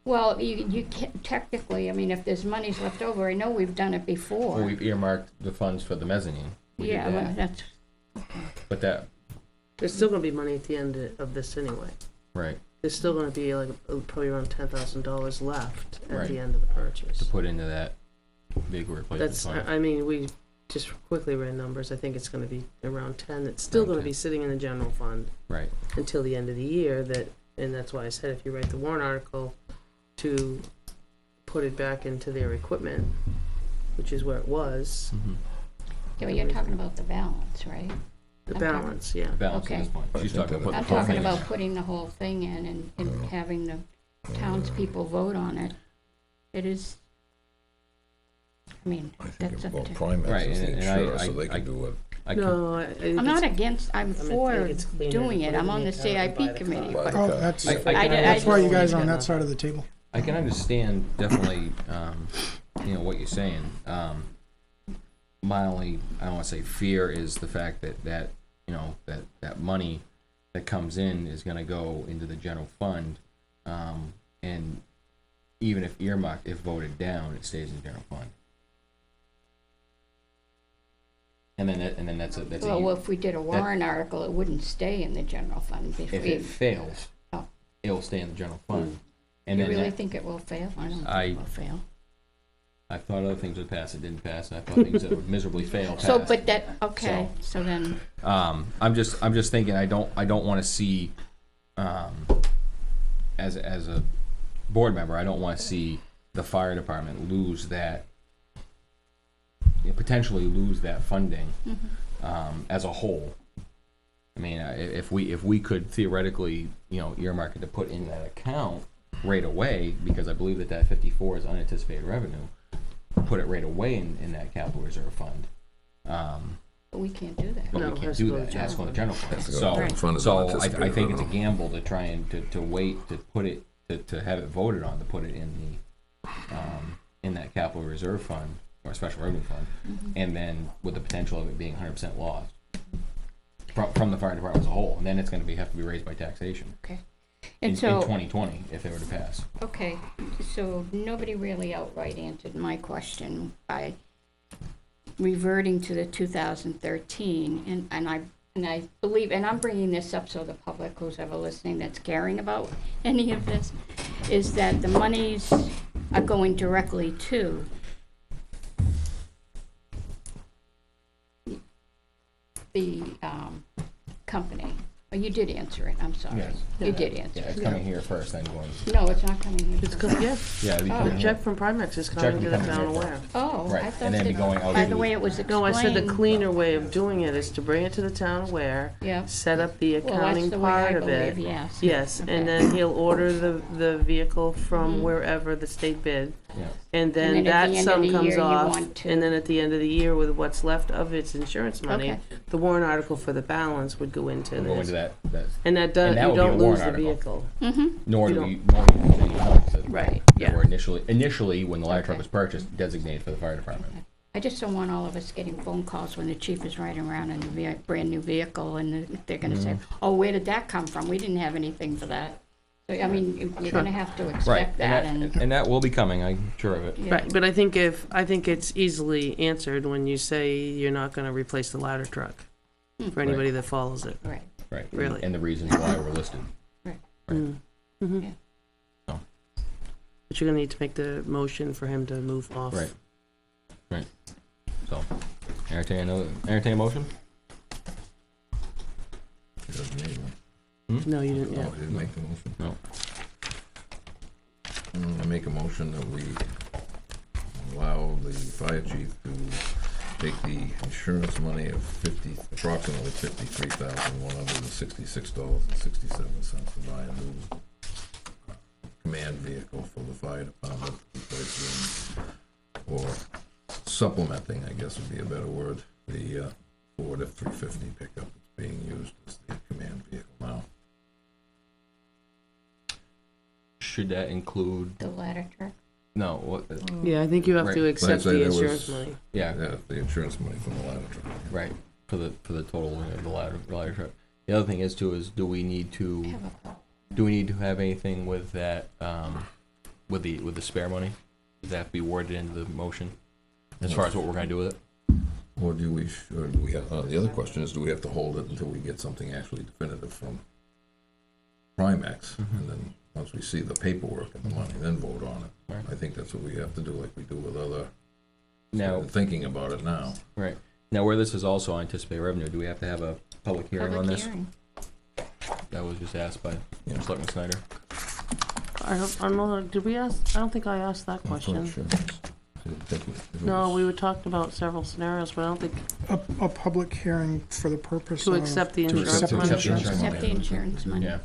well, you can't, technically, I mean, if there's monies left over, I know we've done it before. Well, we've earmarked the funds for the mezzanine. We did Yeah, well, that. that's, But that, There's still gonna be money at the end of this anyway. right, There's still gonna be like probably around $10,000 left at Right. the end of the to purchase. put into that vehicle replacement That's, fund. I mean, we just quickly ran numbers. I think it's gonna be around 10. It's still Around gonna 10. be sitting in the general fund Right, until the end of the year. And that's why I said if you write the warrant article to put it back into their equipment, which is where it was, mhm. yeah, but you're talking about the balance, right? the I'm talking- balance, yeah. Balance at Okay. this point. I She's think talking that about I'm the whole talking thing. about putting the whole thing in and having the townspeople vote on it. It is, I mean, I think that's it's up about to, Primex Right, is the and I- insurer, so they I- can do it. I can- No, I think I'm not it's- against, I'm I think for it's cleaner to doing put it. it I'm in on the the account and buy CIP the committee, car. Buy the but car. That's, I that's why you guys are on Yeah. that side of the table. I can understand definitely, what you're saying. My only, I don't wanna say fear is the fact that that money that comes in is gonna go into the general fund. And even if earmarked, if voted down, it stays in the general fund. And then that's a well, if we did a warrant article, it wouldn't stay in the general fund. if it fails, Oh. it'll stay in the general fund. And You then really that- think it will fail? I don't think I- it will fail. I thought other things would pass, it didn't pass, and I thought things that would miserably fail passed. So, but that, okay, so then, I'm just thinking, I don't wanna see, as a board member, I don't wanna see the fire department lose that, potentially lose that funding, as a whole. I mean, if we could theoretically, earmark it to put in that account right away, because I believe that 54 is unanticipated revenue, put it right away in that capital reserve fund. But we can't do that. But No, we it can't has to do go to that, it has to go to the general fund. Has to go to the general fund as So unanticipated I think it's a revenue. gamble to try and to wait, to put it, to have it voted on, to put it in in that capital reserve fund, or special revenue fund, and then with the potential of it being 100% lost from the fire department as a whole, and then it's gonna have to be raised by taxation Okay. in And so, 2020, if it were to pass. okay, so nobody really outright answered my question by reverting to the 2013, and I believe, and I'm bringing this up so the public who's ever listening that's caring about any of this, is that the monies are going directly to the company. Oh, you did answer it, I'm sorry. Yes. You did answer Yeah, it. it's coming here first, then going. No, it's not coming here. It's good, yeah. Yeah, it'd be Oh. coming here. Jeff from Primex is Check coming to the becomes town here aware. Oh, I Right, thought and then be that, going out by to the way it was No, I said the explained. cleaner way of doing it is to bring it to the town aware, Yeah. set up the Well, accounting that's the way I part of it. believe, yes. Yes, Okay. and then he'll order the vehicle from Mhm. wherever the state bid. Yeah. And then then at the that end of sum the comes year, you off, want to- and then at the end of the year with what's left of its insurance money, Okay. the warrant article for the balance would go into We'll go into this. that, And that does, and that you would be a don't lose warrant the article. vehicle. Mm-hmm, nor You do we use any funds that Right, that yeah. were initially, when the ladder truck Okay. was purchased, designated for the fire department. I just don't want all of us getting phone calls when the chief is riding around in a brand-new vehicle, and they're gonna say, oh, where did that come from? We didn't have anything for that. So, I mean, you're gonna have to Right, expect that, and, and that will be coming, I'm sure of it. yeah. Right, but I think it's easily answered when you say you're not gonna replace the ladder truck for anybody that follows it. Right, Right, Really. and the reasons why we're listed. Right. Mm-hmm. Yeah. So. But you're gonna need to make the motion for him to move off. Right. So, entertain a motion? He doesn't need one. No, you didn't No, yet. he didn't make the motion. No. I make a motion that we allow the fire chief to take the insurance money of approximately $53,166.67 to buy a new command vehicle for the fire department, replacing or supplementing, I guess would be a better word, the Ford F-350 pickup that's being used as the command vehicle now. Should that include, the ladder truck. no, what, Yeah, I think you have to Right. accept But I'd say the there was- insurance money. yeah, Yeah, the insurance money from the ladder truck. right, for the total of the ladder truck. The other thing is too, is do we need to have anything with that, with the spare money? Does that have to be worded into the motion, as far as what we're gonna do with it? Or do we have, the other question is, do we have to hold it until we get something actually definitive from Primex? And then, once we see the paperwork and the money, then vote on it. Right. I think that's what we have to do, like we do with other, Now, thinking about it now. right, now where this is also anticipated revenue, do we have to have a public hearing on Public this? hearing. That was just asked by Yeah. Selectman Snyder. I don't know, did we ask, I don't think I asked that question. No, we were talking about several scenarios, but I don't think, A public hearing for the purpose to of. accept the to insurance accept the money. insurance Accept the insurance money. Yeah,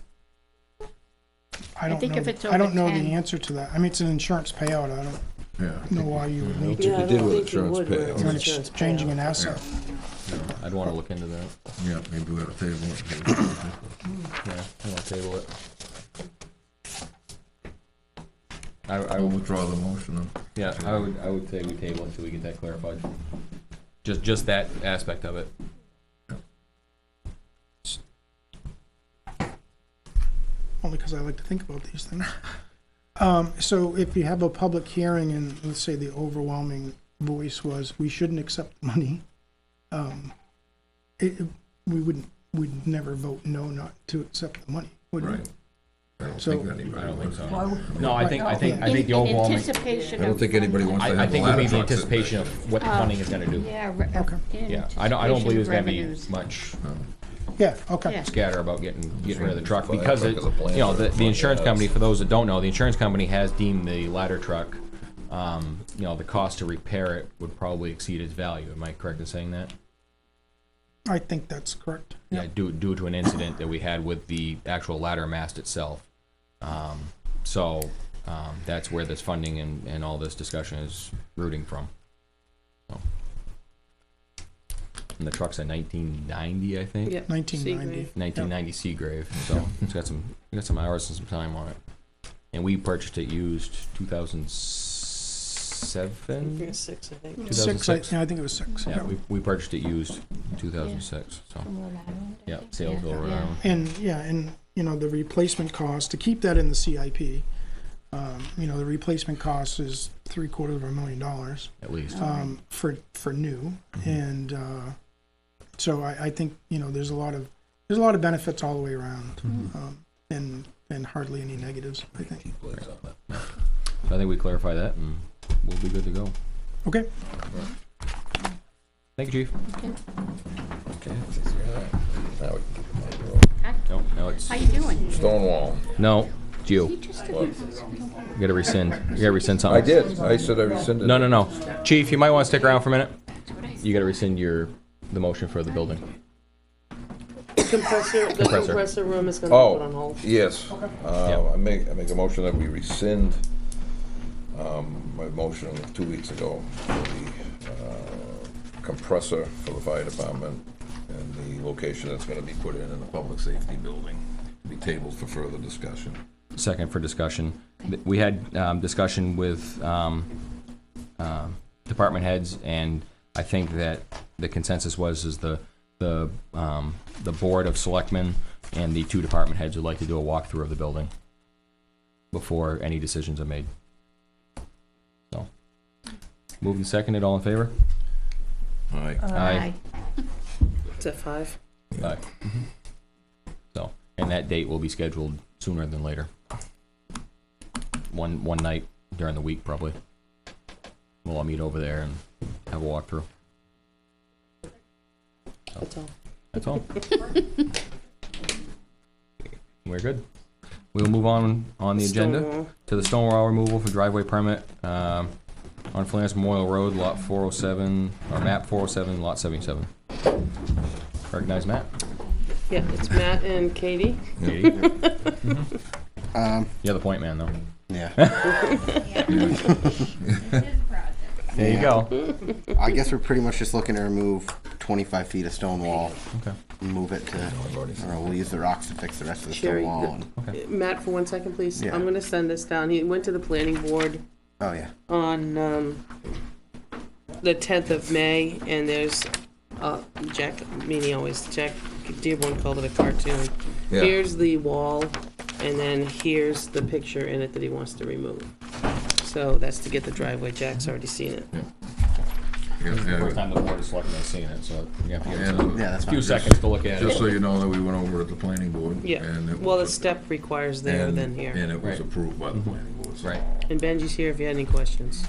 I don't think know, if it's I don't over know 10. the answer to that. I mean, it's an insurance payout. I don't Yeah. know why you would need If to. Yeah, I you did don't with think you insurance would with payouts. When insurance it's changing an payout. asset. no, I'd wanna look into that, Yeah, maybe we ought to table it. yeah, I wanna table it. I I will withdraw the motion then. Yeah, I would say we table until we get that clarified. Just that aspect of it. Only because I like to think about these things. So if you have a public hearing and let's say the overwhelming voice was, we shouldn't accept money, we'd never vote no not to accept the money, would we? Right. I don't So- think anybody I don't think wants so. it. Why would- No, I think the In overwhelming, anticipation I don't of think anybody funding. wants to I have the think it would ladder be the truck sitting anticipation back of what the funding is gonna do. Yeah, Okay. in Yeah, I don't believe there's gonna be anticipation of revenues. much, Yeah, okay. Yeah. scatter about getting rid of the truck, Fire because truck it, is a plan you know, for the insurance yes. company, for those that don't know, the insurance company has deemed the ladder truck, you know, the cost to repair it would probably exceed its value. Am I correct in saying that? I think that's correct. Yeah, due to an incident that we had with the actual ladder mast itself. So that's where this funding and all this discussion is rooting from. So. And the truck's a 1990, I think. Yep. 1990. 1990 Seagrave. So it's got some hours and some time on it. And we purchased it used 2007. 6, I think. 2006? Yeah, I think it was 6. Yeah, we purchased it used in 2006. So From Rhode Island, I yeah, think. Salesville, Rhode Island. And you know, the replacement cost, to keep that in the CIP, you know, the replacement cost is $750,000 At least. for new. And so I think, you know, there's a lot of benefits all the way around, and hardly any negatives, I think. So I think we clarify that, and we'll be good to go. Okay. Thank you, Chief. Okay, now we can keep them on the road. No, it's How you doing? Stonewall. no, Gio. You just did What? You gotta rescind. You gotta rescind something. I did, I said I rescinded. No. Chief, you might want to stick around for a minute. You gotta rescind the motion for the building. The Compressor. compressor room is gonna be put on Oh, hold. yes. Yeah. I make a motion that we rescind my motion 2 weeks ago for the compressor for the fire department and the location that's gonna be put in the public safety building, to be tabled for further discussion. Second for discussion. We had discussion with department heads, and I think that the consensus was the board of selectmen and the 2 department heads would like to do a walkthrough of the building before any decisions are made. So, moved and seconded, all in favor? Aye. Aye. It's at 5. Aye. So, and that date will be scheduled sooner than later. One night during the week, probably. We'll all meet over there and have a walkthrough. That's all. That's all. We're good. We'll move on the agenda Stonewall. to the stone wall removal for driveway permit on Flanders Memorial Road, lot 407, or map 407, lot 77. Recognize Matt? Yeah, it's Matt and Katie. Katie? You're the point man, though. Yeah. There you go. I guess we're pretty much just looking to remove 25 feet of stone wall. Okay. And move it to, I don't know, we'll use the rocks to fix the rest of the Sherry, stone wall. Okay. Matt, for 1 second, please. Yeah. I'm gonna send this down. He went to the planning board Oh, yeah. on the 10th of May, and there's Jack Dearborn called it a cartoon. Yeah. Here's the wall, and then here's the picture in it that he wants to remove. So that's to get the driveway. Jack's already seen it. First time the board of selectmen has seen it, so you have to give us Yeah, that's a few fine. seconds to look at Just so it. you know that we went over at the planning board. Yeah. And it Well, the was, step requires there, then here. and it was Right. approved by the planning board. so- Right. And Benji's here if you had any questions.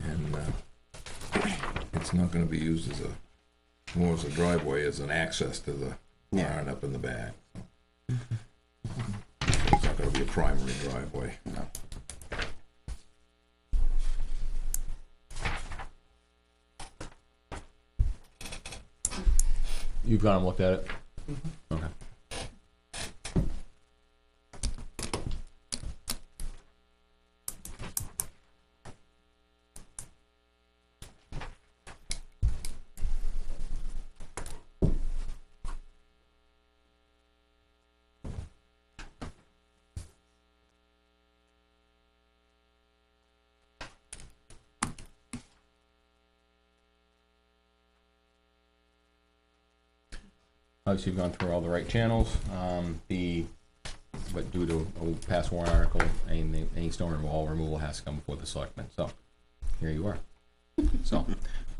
And it's not gonna be used as more as a driveway, as an access to the Yeah. barn up in the back. It's not gonna be a primary driveway. No. You've gone and looked at it? Okay. Obviously, you've gone through all the right channels. But due to a past warrant article, any stone wall removal has to come before the selectmen. So here you are. So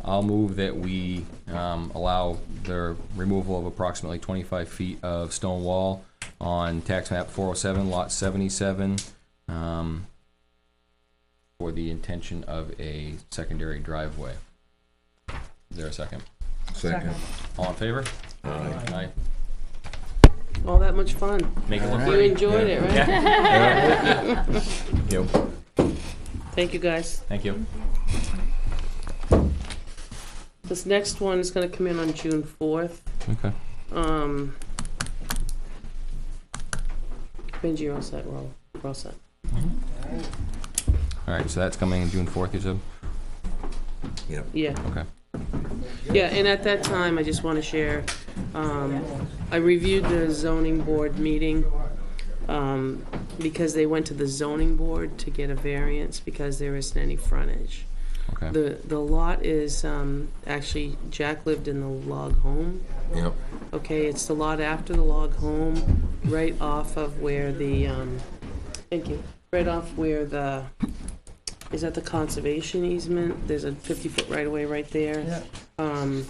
I'll move that we allow the removal of approximately 25 feet of stone wall on tax map 407, lot 77, for the intention of a secondary driveway. Is there a second? Second. All in favor? Aye. Aye. All that much fun. Make it look You pretty. enjoyed it, right? Yeah. Thank you. Thank you, guys. Thank you. This next one is gonna come in on June 4th. Okay. Benji, you're all set, we're all set. All right, so that's coming in June 4th, you said? Yeah. Okay. Yeah, and at that time, I just want to share, I reviewed the zoning board meeting, because they went to the zoning board to get a variance because there isn't any frontage. Okay. The lot is, actually, Jack lived in the log home. Yep. Okay, it's the lot after the log home, right off of where the, thank you, right off where the, is that the conservation easement? There's a 50-foot right-of-way right there. Yeah.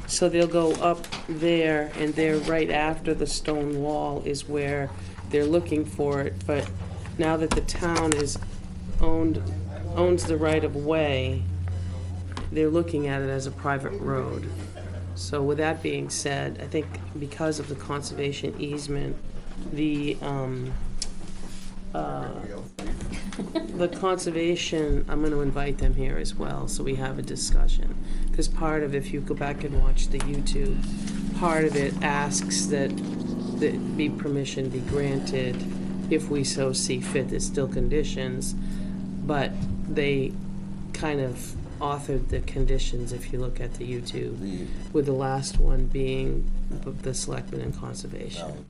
So they'll go up there, and they're right after the stone wall is where they're looking for it. But now that the town owns the right-of-way, they're looking at it as a private road. So with that being said, I think because of the conservation easement, the conservation, I'm gonna invite them here as well, so we have a discussion. Because part of, if you go back and watch the YouTube, part of it asks that be permission be granted if we so see fit. There's still conditions, but they kind of authored the conditions if you look at the YouTube, with the last one being the Selectmen and Conservation.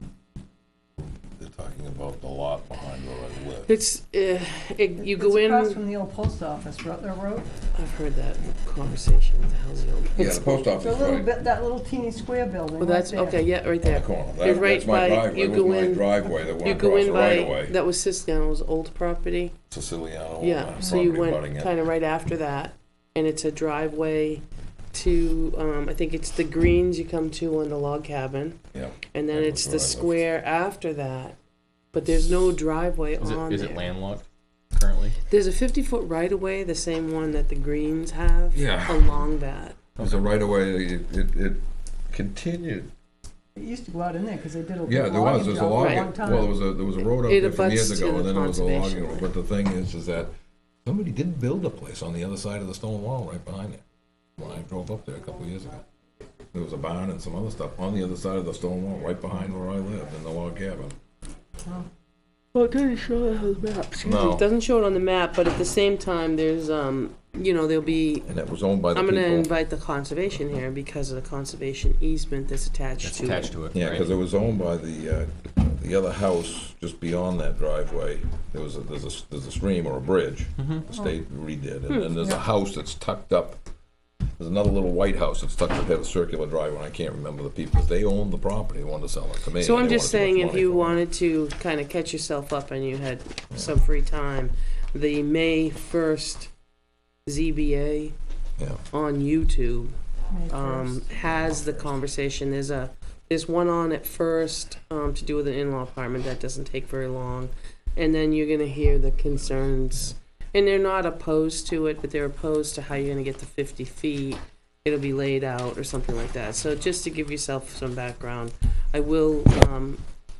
They're talking about the lot behind where I live. It's, you go It's across in, from the old post office, Rutler Road. I've heard that conversation, what the hell's the old? Yeah, the post office, The little right. bit, that little teeny square building Well, right that's, there. okay, yeah, right On the there. corner. You're That- right that's my by, driveway. you That go was my in, driveway that you went go across in the right by, away. that was Siciliano's old property. Siciliano. Yeah, so you property went abutting it. kind of right after that, and it's a driveway to, I think it's the greens you come to on the log cabin, Yep. and then That it's was the where I lived. square after that, but there's no driveway on Is there. it landlocked currently? There's a 50-foot right-of-way, the same one that the greens have, Yeah. along that. It was a right of way, it continued. It used to go out in there, because they did a Yeah, there was, logging there's a job for a logging, long time. well, there was a road out It there from abuts years to ago, the and then there was a logging conservation. road. But the thing is that somebody did build a place on the other side of the stone wall right behind it. When I drove up there a couple of years ago. There was a barn and some other stuff on the other side of the stone wall, right behind where I lived, in the log cabin. Well, it doesn't show it on the map. Excuse me. No. It doesn't show it on the map, but at the same time, there's, there'll be, And it was owned by the I'm people. gonna invite the conservation here because of the conservation easement that's attached That's to it. attached to it, Yeah, right? because it was owned by the other house just beyond that driveway. There's a stream or a bridge. The state redid, and then there's a house that's tucked up. There's another little white house that's tucked up, had a circular driveway, and I can't remember the people. They owned the property, they wanted to sell it to me. So and I'm they just wanted too saying, much if money you for it. wanted to kind of catch yourself up and you had some free time, the May 1st ZBA Yeah. on YouTube May 1st. has the conversation. There's one on at first to do with an in-law apartment that doesn't take very long, and then you're gonna hear the concerns. And they're not opposed to it, but they're opposed to how you're gonna get the 50 feet. It'll be laid out or something like that. So just to give yourself some background, I will.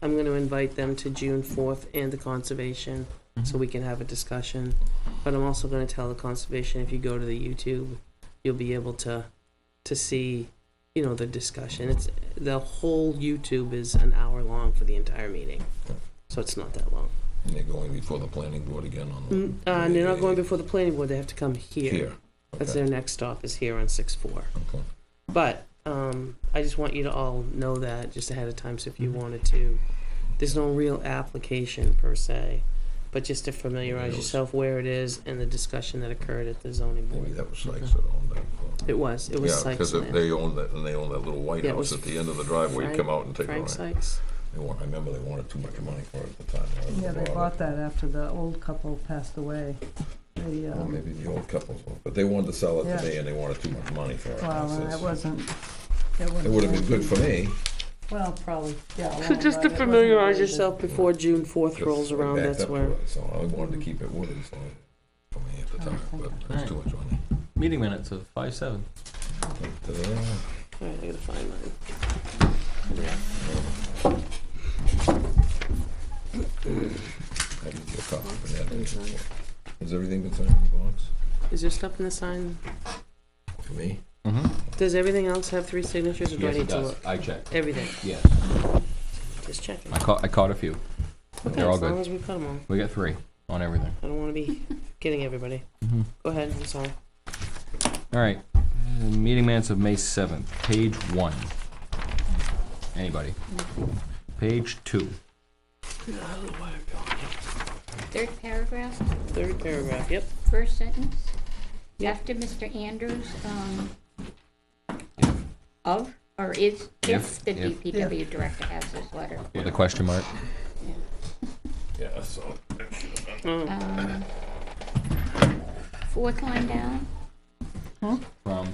I'm gonna invite them to June 4th and the conservation, so we can have a discussion. But I'm also gonna tell the conservation, if you go to the YouTube, you'll be able to see, the discussion. It's the whole YouTube is an hour long for the entire meeting, so it's not that long. And they're going before the planning board again on the. And they're not going before the planning board. They have to come here. Here. That's Okay. their next stop, is here on 6/4. Okay. But I just want you to all know that just ahead of time. So if you wanted to, there's no real application per se, but just to familiarize yourself where it is and the discussion that occurred at the zoning Maybe board. that was Sykes that owned that. It was Yeah, Sykes. because land. they owned that, and they owned that little white Yeah, it house was at the end of the driveway. You come out and take a Frank ride. Sykes. I remember they wanted too much money for it at the time. Yeah, they bought that after the old couple passed away. They, Well, maybe the old couples, but they wanted to sell it to Yeah. me, and they wanted too much money for it. I well, says, that wasn't. It would have been good for me. Well, probably, yeah. So well, just but to it wasn't familiarize very yourself before June 4th Just rolls around, backed that's up to where. it, So I wanted to keep it wooded, so for me at the time, but it's too much money. Meeting minutes of 5/7. Alright, I gotta find mine. I didn't get a copy of that. Has everything been signed in the box? Is there stuff in the sign? For me? Does everything else have 3 signatures, or do I Yes, it need to does. look? I checked. Everything, Yes. just checking. I caught a few. Okay, They're all as long good. as we cut them all. We got 3 on everything. I don't wanna be getting everybody. Go ahead, I'm sorry. All right. Meeting minutes of May 7th, page 1. Anybody? Page 2. Third paragraph, Third paragraph, yep. first sentence. Yep. After Mr. Andrews, of, or is, if the If. DPW director has this letter. With a question mark. Yeah, so. Fourth line down, From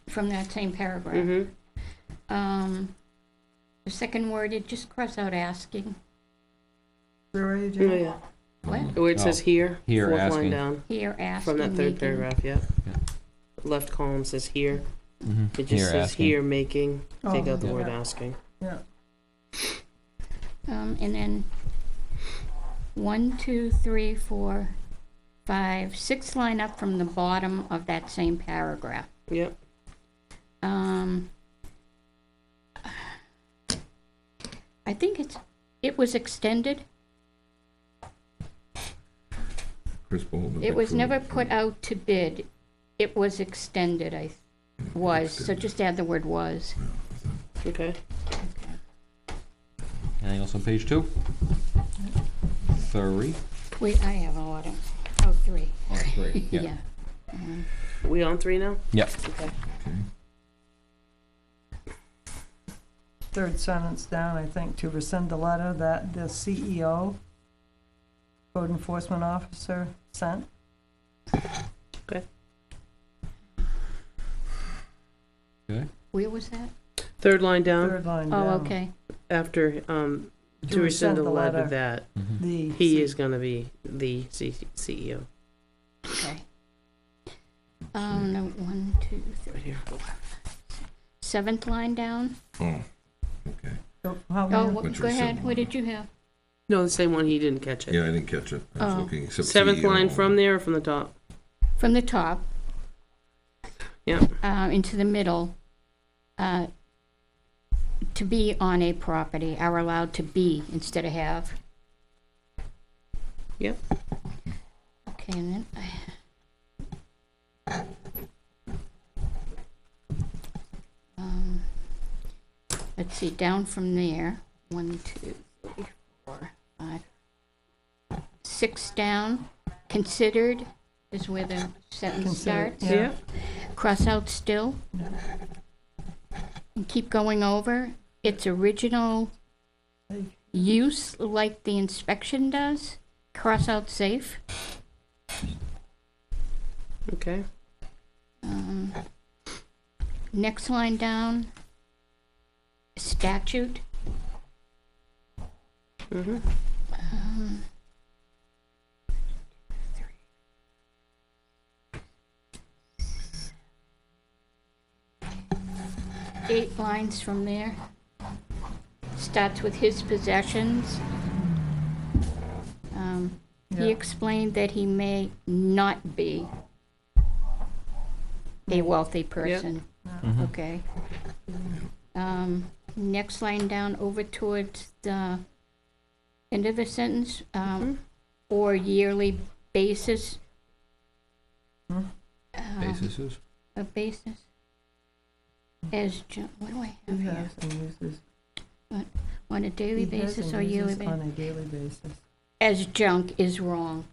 from that same paragraph. Mm-hmm. The second worded, just cross out asking. Where are you, Oh, Jim? yeah. What? Where it says here, Here, fourth line asking. down, Here, asking. from that third making. paragraph, yeah. Yeah. Left column says here. It just Here, says asking. here, making, take Oh, out the yeah. word asking. Yeah. And then 1, 2, 3, 4, 5, 6 line up from the bottom of that same paragraph. Yep. I think it was extended. Chris Bolden. It was never put out to bid. It was extended, so just add the word was. Okay. Anything else on page 2? 3. Wait, I have an order. Oh, 3. Oh, 3. Yeah. Yeah. We on 3 now? Yep. Okay. Third sentence down, I think, to rescind the letter that the CEO, code enforcement officer, sent. Okay. Okay. Where was that? Third line down, Third line down. Oh, okay. after, to rescind the letter that The he is gonna be the CEO. Okay. No, 1, 2, 3, 4. 7th line down. Oh, okay. How Oh, many? Which go was ahead. seven. What did you have? No, the same one, he didn't catch it. Yeah, I didn't catch it. I was Oh. looking, except 7th CEO. line from there or from the top? From the top. Yep. Into the middle. To be on a property, are allowed to be instead of have. Yep. Okay, and then let's see, down from there, 1, 2, 3, 4, 5, 6 down, considered is where the sentence Considered, starts. yeah. Yep. Cross out still. And keep going over. Its original use, like the inspection does. Cross out safe. Okay. Next line down, statute. Mm-hmm. 8 lines from there. Starts with his possessions. He Yeah. explained that he may not be a wealthy person. Okay. Next line down, over towards the end of the sentence, or yearly basis. Basis. A basis. As, what do I have He here? has and uses. On a daily He has basis and or yearly uses on basis? a daily basis. As junk is wrong,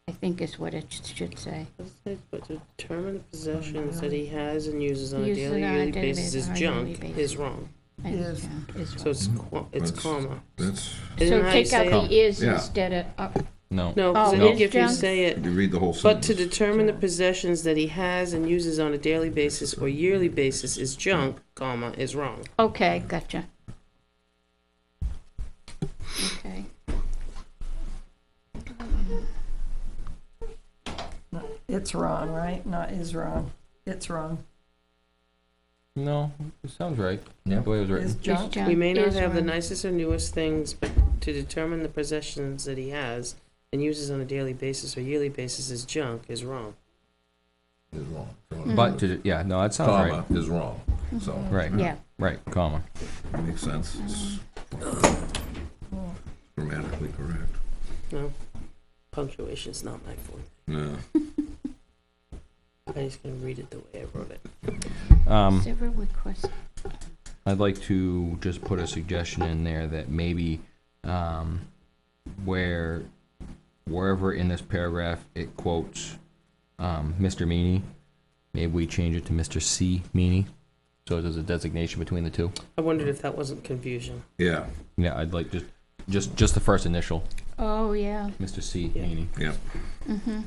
I think is what it should say. But to determine the possessions that he has and uses on a Uses daily, on a yearly daily basis basis is or junk yearly basis. is wrong. As Is. junk is So wrong. it's That's- comma. That's, Isn't So that how you take say out it? the is Yeah. instead of, No. No, because Oh, I no. think if you Junk? say it, you read the whole but sentence. to determine the possessions that he has and uses on a daily basis or yearly basis is junk, comma, is wrong. okay, gotcha. Okay. No, it's wrong, right? Not is wrong. It's wrong. No, it sounds right. Yeah. The way it was written. Is junk? Junk We may not is have the wrong. nicest or newest things, but to determine the possessions that he has and uses on a daily basis or yearly basis as junk is wrong. Is wrong. But, yeah, no, that sounds right. Comma is wrong, so. Right. Yeah. Right, comma. Makes sense. It's grammatically correct. No, punctuation's not my forte. No. I'm just gonna read it the way I wrote it. Several requests. I'd like to just put a suggestion in there that maybe, wherever in this paragraph it quotes, Mr. Meany, maybe we change it to Mr. C. Meany, so there's a designation between the two. I wondered if that wasn't confusion. Yeah, Yeah, I'd like just the first initial, Oh, yeah. Mr. C. Yeah. Meany. yeah. Mm-hmm.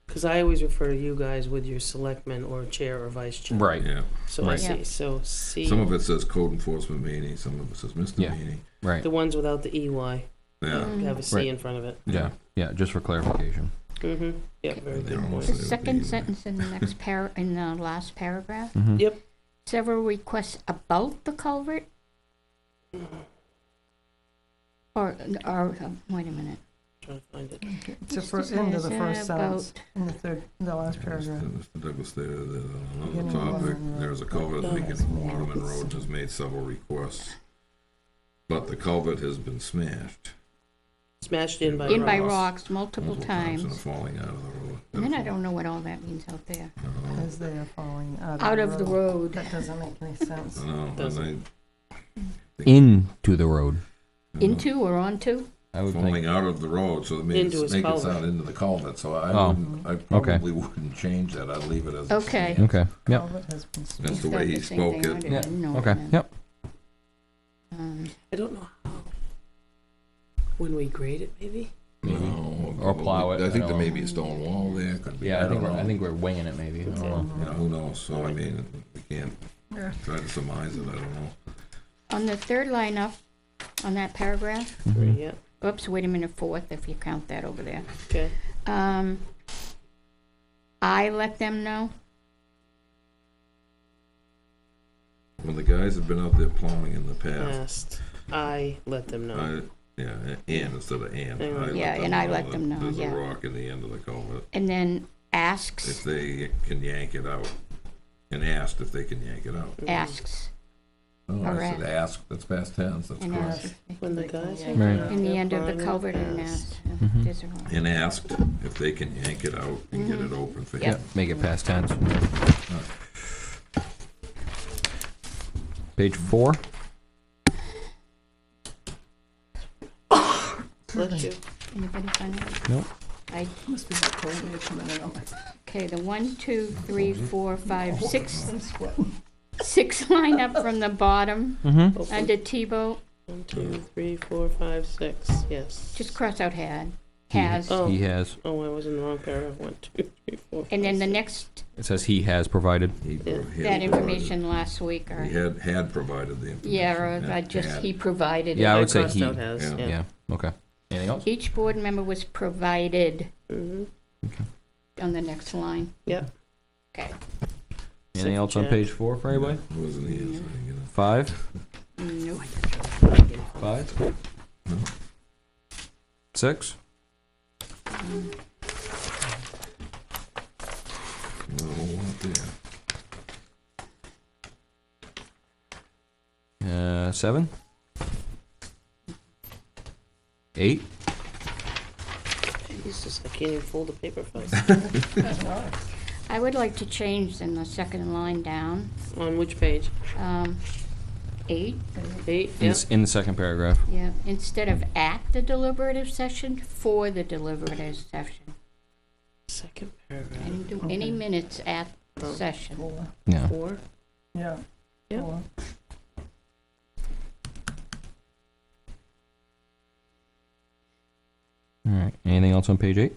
Because I always refer to you guys with your selectman or chair or vice chair. Right. Yeah. So I Right. see, Yeah. so C, Some of it says code enforcement meeting, some of it says Mr. Yeah. Meany. Right. the ones without the EY, Yeah. have a C Right. in front of it. Yeah. Yeah. Just for clarification. Mm-hmm, yeah, very They're good almost point. The there. second sentence in the next in the last paragraph. Mm-hmm. Yep. Several requests about the culvert? Or, wait a minute. Trying to find it. It's the end of the first About- sentence, in the last paragraph. Mr. Douglas stated that on Beginning the of topic, Waterman Road. there's a culvert leaking from Waterman Road, has made several requests. But the culvert has been smashed. Smashed in by In by rocks. rocks multiple And times. falling out of the road. And then I don't know what all that means out there. As they are falling Out of the road. That doesn't make any sense. I know, Doesn't. Into the road. Into or onto? I would falling think. out of the road, so it Into makes his make it culvert. sound into the culvert, so I Oh. wouldn't, I probably wouldn't change that, I'd leave it as. it Okay. stands. Okay. Yep. Culvert has been That's smashed. the way he Same spoke thing. I it. didn't know Okay. that. Yep. I don't know how. When we grade it, maybe? No, Or plow it, I think I there don't may know. be a stone wall there, could be, Yeah, I don't know. I think we're winging it maybe. I don't know. You know, who knows, so I mean, we can't Yeah. try to surmise it, I don't know. On the third line up, on that paragraph, Mhm. Yeah, oops, wait a minute, fourth, if you count that over there. okay. I let them know. When the guys have been out there plowing in the past, Asked. I let them know. yeah, and instead of and. Yeah, I let them know, There's yeah. a rock in the end of the culvert. And then If asks, they can yank it out, and asked if they can yank it out. asks, Oh, I Correct. said asked, that's past tense, that's and correct. asks. When the guys Yeah. have Right. been out In the there end of the plowing, culvert and asked. asks. Mhm. There's a rock. And asked if they can yank it out and get it open for Yep. him. Make it past tense. Page 4. Let you. Anybody find it? Nope. I, Must be the cold coming in on my okay, the 1, 2, 3, 4, 5, 6, I'm sweating. 6 line up from the bottom Mm-hmm. Open. under T-boat. 1, 2, 3, 4, 5, 6. Yes. Just cross out had, has. Oh. He has. Oh, I was in the wrong paragraph. 1, 2, 3, 4. And then the 5, next, It says he has provided. He Yeah. had that provided- information last week, or, He had provided the information. yeah, or I Had- just, had. he provided it. Yeah, I would say crossed he. out has, Yeah. yeah. Yeah. Okay. Anything else? Each board member was provided Mm-hmm. on the next line. Yep. Okay. Anything else on check. page 4 for anybody? It wasn't his, I didn't get it. 5. Nope. 5. No. 6. No, not there. 7. 8. Jesus, I can't even fold a paper fast. I would like to change in the second line down, On which page? 8, 8? In, Yep. in the second paragraph. yeah, instead of at the deliberative session, for the deliberative session. Second paragraph. And do any minutes at the Oh. session. Four. Yeah. 4? Yeah. Yep. Four. All right. Anything else on page 8?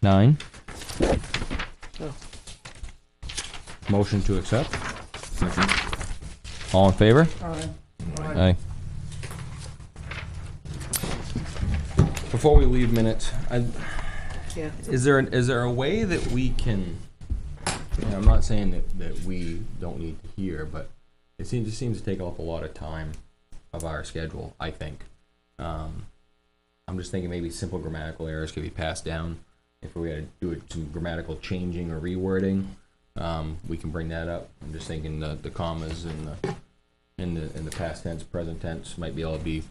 9. Oh. Motion to accept. Second. All in favor? All right. Aye. Before we leave minutes, Yeah. is there a way that we can And I'm not saying that we don't need to hear, but it just seems to take up a lot of time of our schedule, I think. I'm just thinking maybe simple grammatical errors could be passed down. If we had to do some grammatical changing or rewording, we can bring that up. I'm just thinking the commas in the past tense, present tense might be able to be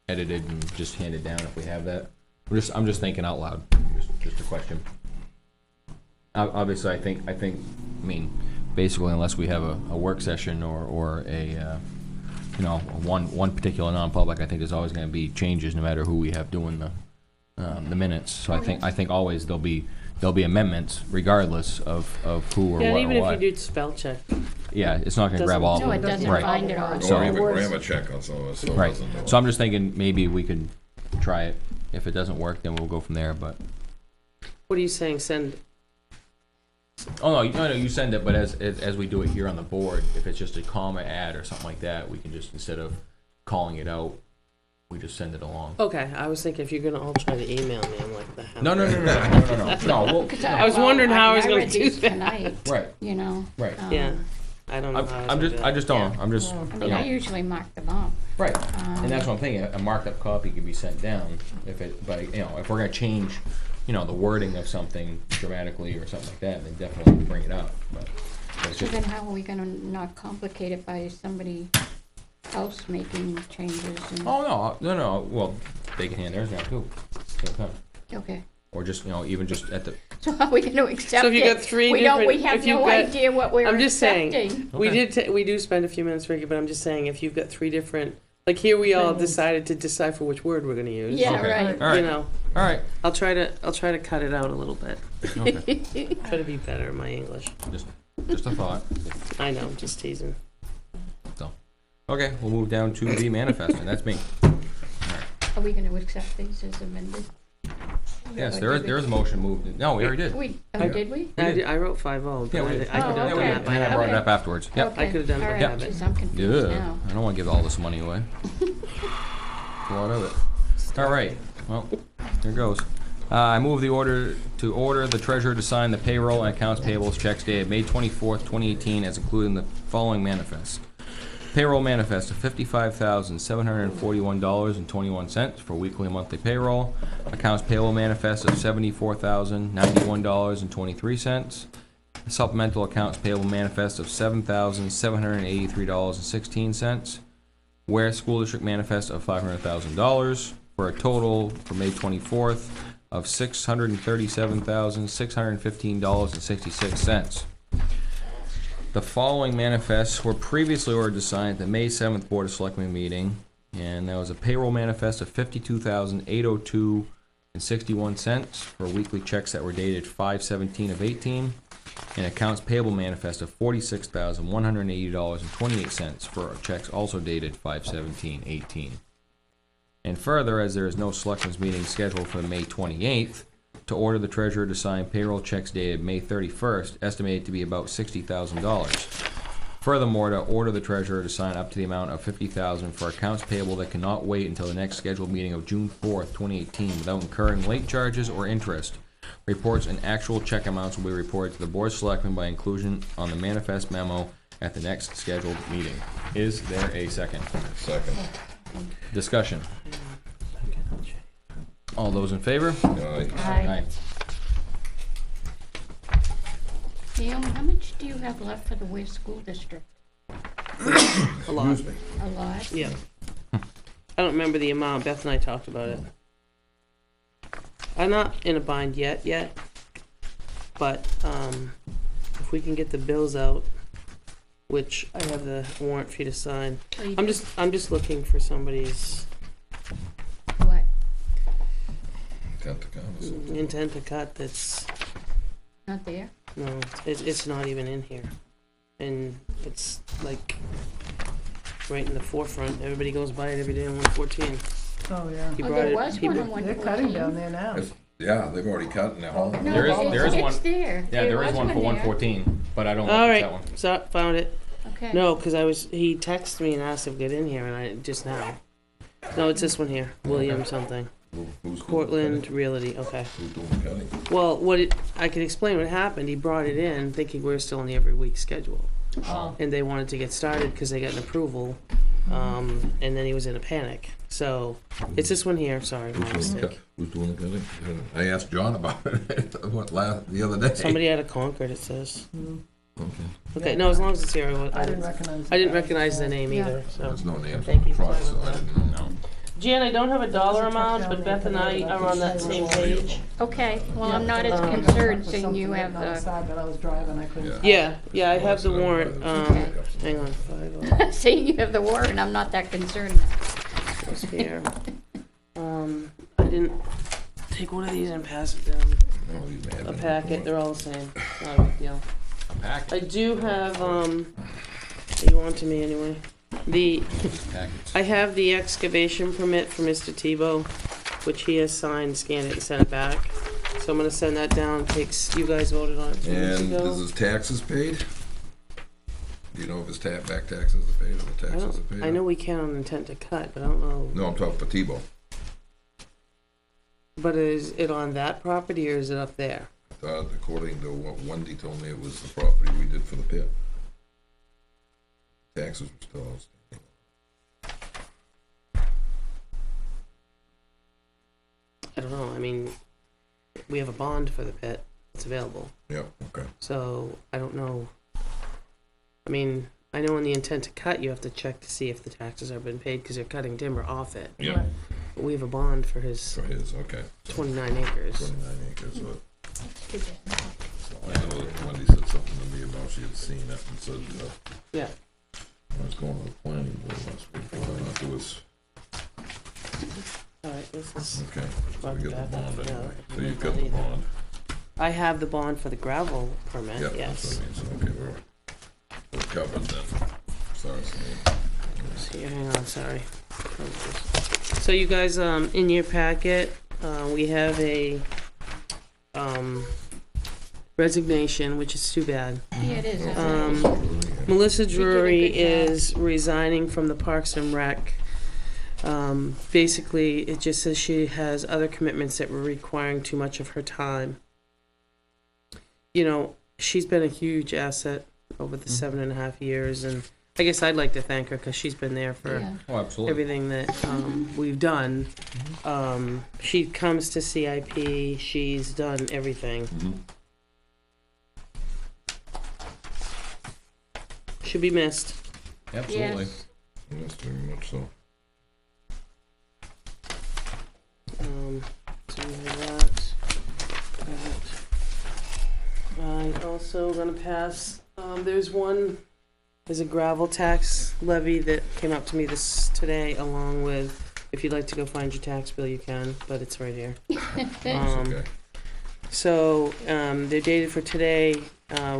edited and just handed down if we have that. I'm just thinking out loud. Just a question. Obviously, I think. I mean, basically, unless we have a work session or a one particular non-public, I think there's always going to be changes no matter who we have doing the minutes. So I think always there'll be amendments regardless of who or Yeah, what even or what. if you do spell check. Yeah, it's not going to grab all No, of it them. doesn't Right. find it all. So- Or even grammar check on some of us. Right. So I'm just thinking maybe we could try it. If it doesn't work, then we'll go from there. But What are you saying, send? no, you send it. But as we do it here on the board, if it's just a comma add or something like that, we can just, instead of calling it out, we just send it along. Okay, I was thinking if you're gonna all try to email me, I'm like, the hell? No. Well, I was wondering how I was gonna read do these that. tonight, right. you know. Right. Yeah, I don't know how I was gonna do I just don't. that. I'm just. I You mean, I know, usually mark them up. right. And that's what I'm thinking. A marked up copy can be sent down if it. But if we're gonna change, the wording of something dramatically or something like that, then definitely bring it up. But it's So just, then how are we gonna not complicate it by somebody else making changes and, oh no. Well, they can hand theirs down too. Same time. okay. Or just even just at the. So how are we gonna accept it? So if you got three We different, have if you've no got, idea what we're I'm just saying, accepting. we do spend a few minutes, Ricky, but I'm just saying, if you've got three different, like here we all decided to decipher which word we're gonna use. Yeah, Okay. right. All right. You know, All right. I'll try to cut it out a little bit. Okay. Try to be better in my English. Just a thought. I know, I'm just teasing. Okay, we'll move down to the manifest, and that's me. Are we gonna accept these as amended? Yes, there is a motion moved. No, we already did. Did we? I wrote 5-0, Yeah, but we I did. could have Oh, done okay. that by And I brought it habit. up afterwards. Yep. I could've done it by All right, habit. geez, I'm confused Yeah. now. I don't want to give all this money away. A lot of it. All right. Well, here goes. I move the order the treasurer to sign the payroll and accounts payables checks dated May 24th, 2018, as included in the following manifest. Payroll manifest of $55,741.21 for weekly and monthly payroll. Accounts payable manifest of $74,091.23. Supplemental accounts payable manifest of $7,783.16. Weare School District manifest of $500,000 for a total for May 24th of $637,615.66. The following manifests were previously ordered to sign at the May 7th Board of Selectmen meeting, and that was a payroll manifest of $52,802.61 for weekly checks that were dated 5/17 of 18, and accounts payable manifest of $46,180.28 for checks also dated 5/17/18. And further, as there is no Selectmen's meeting scheduled for May 28th, to order the treasurer to sign payroll checks dated May 31st, estimated to be about $60,000. Furthermore, to order the treasurer to sign up to the amount of $50,000 for accounts payable that cannot wait until the next scheduled meeting of June 4th, 2018, without incurring late charges or interest. Reports and actual check amounts will be reported to the Board of Selectmen by inclusion on the manifest memo at the next scheduled meeting. Is there a second? Second. Discussion. All those in favor? Aye. Naomi, how much do you have left for the Weare School District? A lot. A lot? Yeah. I don't remember the amount. Beth and I talked about it. I'm not in a bind yet, but if we can get the bills out, which I have the warrant for you to sign. Oh, you I'm do? just looking for somebody's What? Intent to count or something. intent to cut. That's Not there? no, it's not even in here, and it's like right in the forefront. Everybody goes by it every day on 114. Oh, yeah. He Oh, brought there it. was he one brought- on 114. They're cutting down there now. Yeah, they've already cut in their home. No, There is it's one. there. Yeah, there is one for there. 114, but I don't know All if it's that right, one. so found it. Okay. No, because he texted me and asked if I get in here, and I just now. No, it's this one here, William something. Who's doing Cortland cutting? Realty, okay. Who's doing the cutting? Well, I can explain what happened. He brought it in thinking we were still on the every week schedule. Oh. And they wanted to get started because they got an approval, and then he was in a panic. So, it's this one here, sorry, my mistake. Who's doing the cutting? I asked John about it, the other day. Somebody out of Concord, it says. Okay. Okay, no, as long as it's here, I didn't recognize. I didn't recognize the name either, so. There's no names Thank on you. the truck, Sorry so about I didn't know. Jan, I don't have a dollar amount, but Beth and I are on that same page. Okay, well, I'm not as concerned seeing you have On the the, side that I was driving, I couldn't. Yeah, I have the warrant, hang on, 5 seeing you have the warrant, I'm not that concerned. is here. I didn't take one of these and pass it down. No, you may have A been packet, before. they're all the same, not a big deal. Pack. I do have, you want to me anyway. Packets. I have the excavation permit for Mr. Tebow, which he has signed, scanned it, and sent it back. So I'm gonna send that down, takes, you guys voted on it 2 weeks And ago. is his taxes paid? Do you know if his back taxes are paid or the I taxes are don't, paid? I know we can on intent to cut, but I don't know. No, I'm talking for Tebow. But is it on that property or is it up there? According to what Wendy told me, it was the property we did for the pit. Taxes were still outstanding. I don't know, I mean, we have a bond for the pit, it's available, Yeah, okay. so I don't know. I mean, I know in the intent to cut, you have to check to see if the taxes have been paid, because they're cutting timber off it. Yeah, But we have a bond for his for his, okay. So 29 acres. 29 acres, so I know that Wendy said something to me about she had seen it and said, Yeah. I was going to the planning board last week, whether or not it was, Alright, this is, okay, so we got the bond Yeah, anyway. I So need you've got that the either. bond. I have the bond for the gravel permit, Yeah, yes. that's what I mean, so, okay, we're covered then. Sorry, Celine. Here, hang on, sorry. So you guys, in your packet, we have a, resignation, which is too bad. Yeah, it is. Melissa did a Drury good job. is resigning from the Parks and Rec. Basically, it just says she has other commitments that were requiring too much of her time. You know, she's been a huge asset over the 7.5 years, and I guess I'd like to thank her because she's been there for Yeah. Oh, absolutely. everything that we've done. She comes to CIP, she's done everything. Should be missed. Absolutely. Yes. Yes, very much so. So we have that. I'm also gonna pass, there's a gravel tax levy that came up to me today, along with, if you'd like to go find your tax bill, you can, but it's right here. That's okay. So, they're dated for today,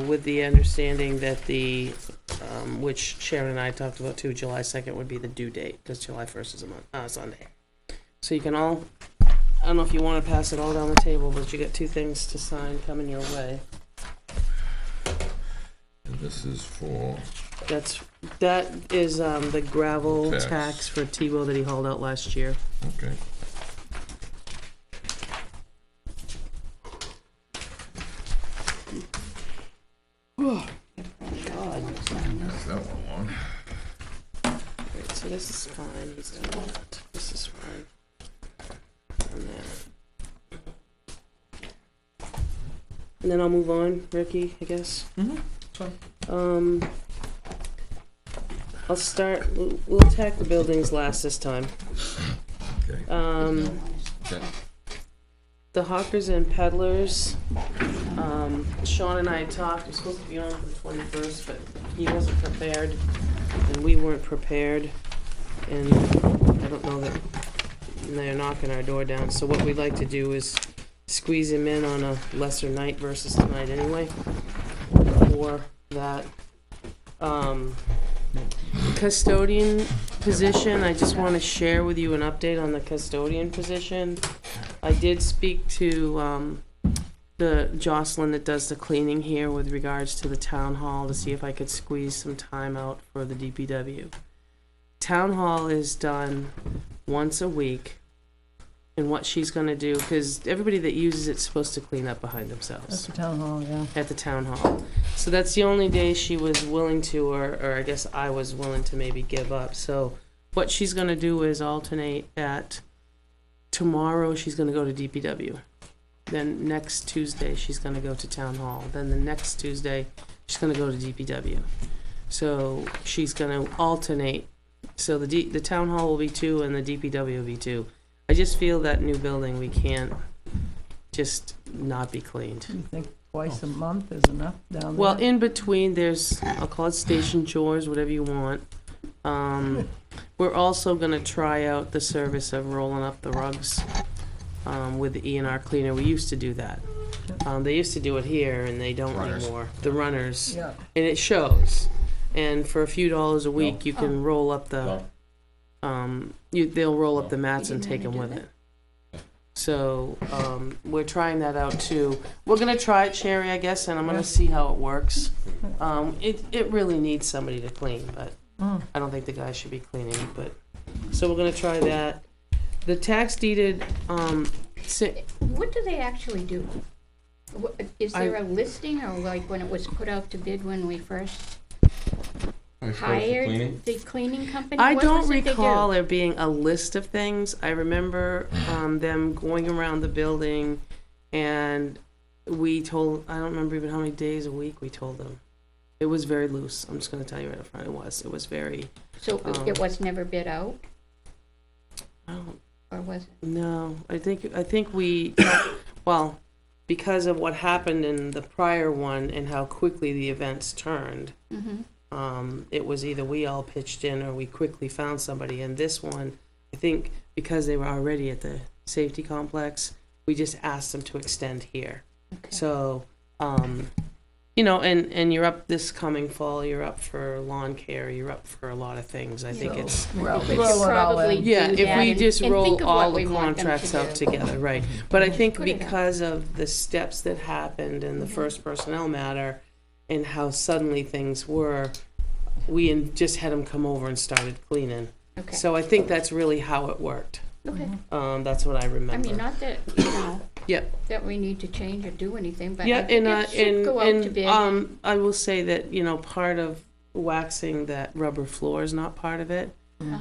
with the understanding that which Sharon and I talked about too, July 2nd would be the due date, because July 1st is a Sunday. So you can all, I don't know if you want to pass it all down the table, but you got 2 things to sign coming your way. And this is for, That is the gravel Tax. tax for Tebow that he hauled out last year. okay. God. Pass that one on. Right, so this is fine, he's done that. This is fine. And then I'll move on, Ricky, I guess. I'll start, we'll attack the buildings last this time. Okay. Okay. The hawkers and peddlers, Sean and I had talked, we're supposed to be on for the 21st, but he wasn't prepared, and we weren't prepared, and I don't know that they're knocking our door down, so what we'd like to do is squeeze him in on a lesser night versus tonight anyway, for that. Custodian position, I just want to share with you an update on the custodian position. I did speak to the Jocelyn that does the cleaning here with regards to the town hall to see if I could squeeze some time out for the DPW. Town hall is done once a week, and what she's gonna do, because everybody that uses it's supposed to clean up behind That's themselves the town hall, yeah. at the town hall. So that's the only day she was willing to, or I guess I was willing to maybe give up. So what she's gonna do is alternate at, tomorrow she's gonna go to DPW. Then next Tuesday, she's gonna go to town hall. Then the next Tuesday, she's gonna go to DPW. So she's gonna alternate. So the town hall will be 2 and the DPW will be 2. I just feel that new building, we can't just not be cleaned. You think twice a month is enough down there? Well, in between, there's, I'll call it station chores, whatever you want. We're also gonna try out the service of rolling up the rugs with the E&R cleaner. We used to do that. They used to do it here, and they don't Runners. anymore. The runners. Yeah. And it shows. And for a few dollars a week, you can roll up the, they'll roll up the mats and take them with it. So, we're trying that out too. We're gonna try it, Sherry, I guess, and I'm gonna see how it works. It really needs somebody to clean, but I don't think the guy should be cleaning, but, so we're gonna try that. The tax deeded, What do they actually do? Is there a listing, or like when it was put out to bid when we first hired the cleaning company? I What don't was it they recall do? there being a list of things. I remember them going around the building, and we told, I don't remember even how many days a week we told them. It was very loose. I'm just going to tell you right up front. It was very. So it was never bid out, I don't. or was it? No, I think we, well, because of what happened in the prior one and how quickly the events turned, it was either we all pitched in or we quickly found somebody. And this one, I think because they were already at the safety complex, we just asked them to extend here. Okay. So, you know, and you're up this coming fall, you're up for lawn care, you're up for a lot of things. I think it's, Well, We could roll it all probably in. do yeah, if that we and- just and roll think of all what the we want them to contracts out do. together, right. But I think Put it out. because of the steps that happened in the first personnel matter and how suddenly things were, we just had them come over and started cleaning. Okay. So I think that's really how it worked. Okay. That's what I I remember. mean, not that, you know, Yep. that we need to change or do anything, but Yeah, I think it should go out to bid. I will say that, you know, part of waxing that rubber floor is not part of it,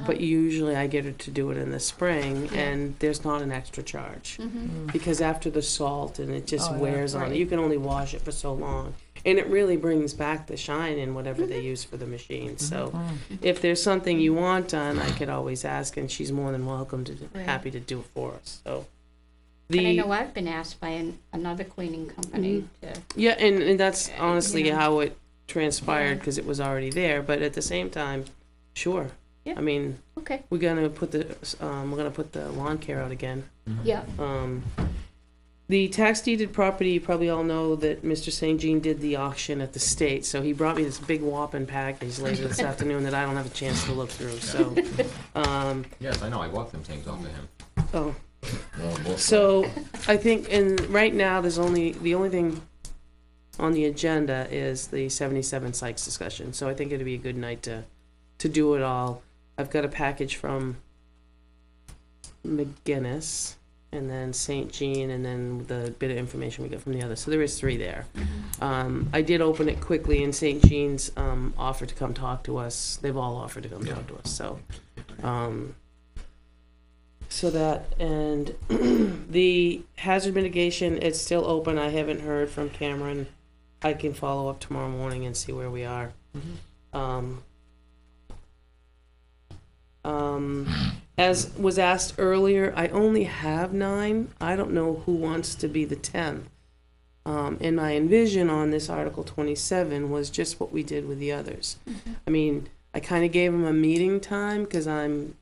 but usually I get her to do it in the spring, Yeah. and there's not an extra charge. Mhm. Because after the salt and it just Oh, yeah. wears on it, Right. you can only wash it for so long. And it really brings back the shine in whatever they use for the machine. So if there's something you want done, I could always ask, and she's more than welcome to, Right. happy to do it for us, so. And I know I've been asked by another cleaning company to, Yeah, and that's honestly you know. how it transpired, Yeah. because it was already there, but at the same time, sure. Yeah. I mean, okay, we're gonna put the lawn care out again. yeah, The tax deeded property, you probably all know that Mr. St. Jean did the auction at the state, so he brought me this big whopping package later this afternoon that I don't have a chance to look through, so, Yes, I know, I bought them things off of him. oh. Oh, boy. So, I think, and right now, the only thing on the agenda is the 77 Sykes discussion, so I think it'd be a good night to do it all. I've got a package from McGinnis, and then St. Jean, and then the bit of information we got from the others, so there is 3 there. I did open it quickly, and St. Jean's offered to come talk to us. They've all offered to come talk to us, so. So that, and the hazard mitigation, it's still open. I haven't heard from Cameron. I can follow up tomorrow morning and see where we are. As was asked earlier, I only have 9. I don't know who wants to be the 10th. And my envision on this Article 27 was just what we did with the others. I mean, I kind of gave them a meeting time, because I'm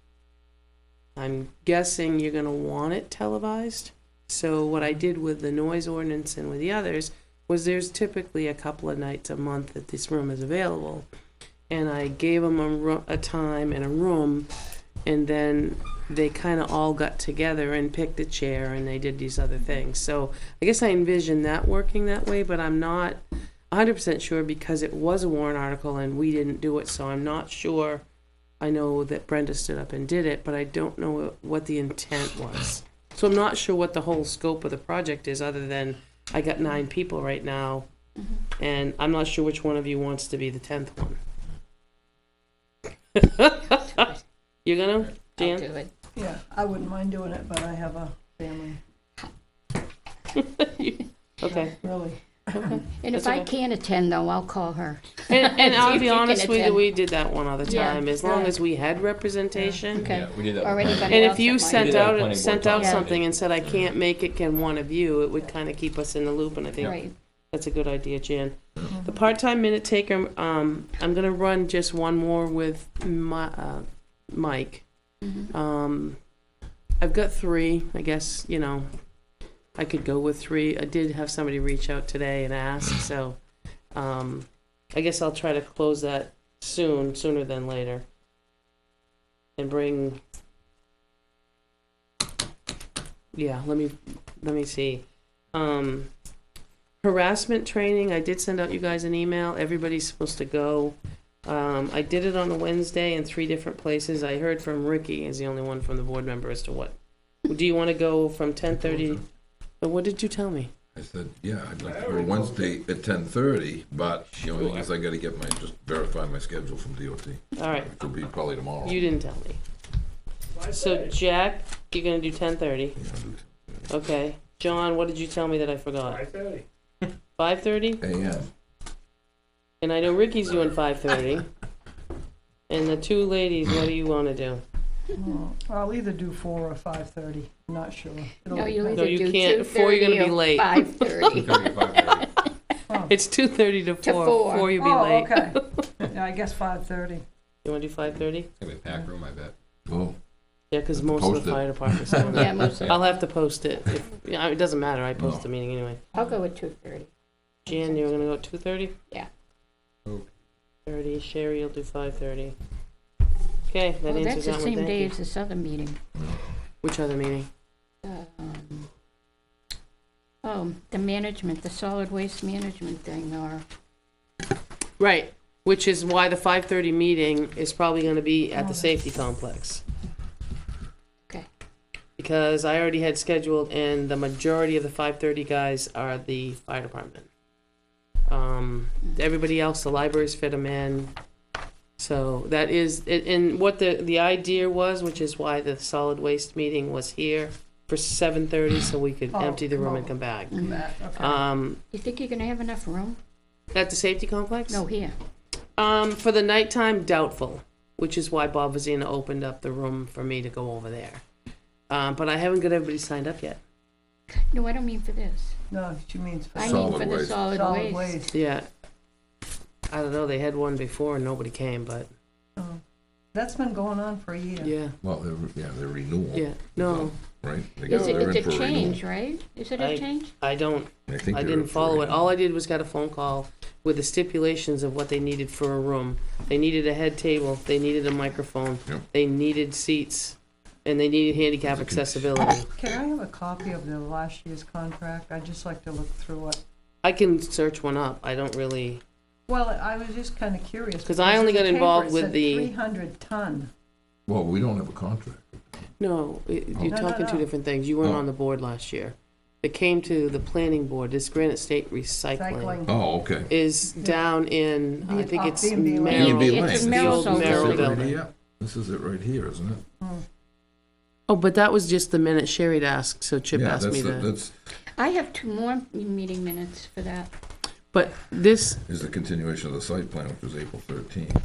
guessing you're gonna want it televised. So what I did with the noise ordinance and with the others was there's typically a couple of nights a month that this room is available. And I gave them a time and a room, and then they kind of all got together and picked a chair, and they did these other things. So I guess I envision that working that way, but I'm not 100% sure, because it was a warrant article and we didn't do it, so I'm not sure. I know that Brenda stood up and did it, but I don't know what the intent was. So I'm not sure what the whole scope of the project is, other than I got 9 people right now, and I'm not sure which one of you wants to be the 10th one. You're gonna, I'll Jan? do it. Yeah, I wouldn't mind doing it, but I have a family, Okay. really. Okay. And That's if I okay. can't attend though, I'll call her. And See I'll if be she can honest with you, attend. we did that one other Yeah, time, as long yeah. as we had representation. Okay. Yeah, we did that. Or with- anybody And else if you that might- sent did that with out, planning sent board out time. something and said, I can't make it, can one of you, it would kind of keep us in the loop, and I think Right. that's a good idea, Jan. The part-time minute taker, I'm gonna run just one more with Mike. I've got 3, I guess, you know, I could go with 3. I did have somebody reach out today and ask, so, I guess I'll try to close that sooner than later. And bring, yeah, let me see. Harassment training, I did send out you guys an email, everybody's supposed to go. I did it on a Wednesday in 3 different places. I heard from Ricky, is the only one from the board member, as to what. Do you want to go from 10:30? What did you tell me? I said, yeah, I'd like to go Wednesday at 10:30, but the only thing is I gotta get just verify my schedule from DOT. All right, Which will be probably tomorrow. you didn't tell me. So Jack, you're gonna do 10:30. Yeah, Okay. John, what did you tell me that I forgot? 5:30. 5:30? AM. And I know Ricky's doing 5:30. And the 2 ladies, what do you want to do? I'll either do 4 or 5:30, I'm not sure. It'll No, you depend. No, either you do can't. 4, you're gonna 2:30 be or late. 5:30. 2:30, 5:30. It's 2:30 to 4. 4. 4, you'll be Oh, late. okay. Yeah, I guess 5:30. You want to do 5:30? It's gonna be a packed room, I bet. Oh, Yeah, because Have to most of post the it. fire departments don't. Yeah, most of I'll have to post it. Yeah, it doesn't matter. I post the meeting anyway. I'll go with 2:30. Jan, you're gonna go at 2:30? Yeah. Okay. 30. Sherry, you'll do 5:30. Okay, that Well, that's answers the that one. same Thank day you. as this other meeting. Which other meeting? The management, the solid waste management thing, or, Right. Which is why the 5:30 meeting is probably gonna be at Oh, the safety complex. okay. Because I already had scheduled, and the majority of the 5:30 guys are the fire department. Everybody else, the libraries fit them in. So that is, and what the idea was, which is why the solid waste meeting was here for 7:30, so we could Oh, empty the room and oh. come back. Matt, okay. You think you're gonna have enough room? At the safety complex? No, here. For the nighttime, doubtful, which is why Bob Vazina opened up the room for me to go over there. But I haven't got everybody signed up yet. No, I don't mean for this. No, she means for I mean Solid for the waste. solid solid waste. waste. Yeah. I don't know, they had one before and nobody came, but, That's been going on for a year. yeah, well, their renewal. yeah. No, Right? Is it, They're in it's a for renewal. change, right? Is it a change? I don't, I think I they're didn't in for follow it. renewal. All I did was got a phone call with the stipulations of what they needed for a room. They needed a head table, they needed a microphone, Yep. they needed seats, and they needed handicap accessibility. Can I have a copy of the last year's contract? I'd just like to look through it. I can search one up, I don't really, Well, I was just kind of curious. 'Cause I only in the got involved paper it with said the- 300 ton. Well, we don't have a contract. no, you're No, no, talking two no. different things. You weren't Oh. on the board last year. It came to the planning board, this Granite State Recycling Cycling. Oh, okay. is down in, I think it's B&B Lane. Merrill. B&B It's Lane. a This is- Merrill The old this is Merrill it right building. here. This is it right here, isn't it? Oh, but that was just the minute Sherry'd asked, so Chip Yeah, asked me that's, to. that's, I have 2 more meeting minutes for that. But this, is the continuation of the site plan, which was April 13th.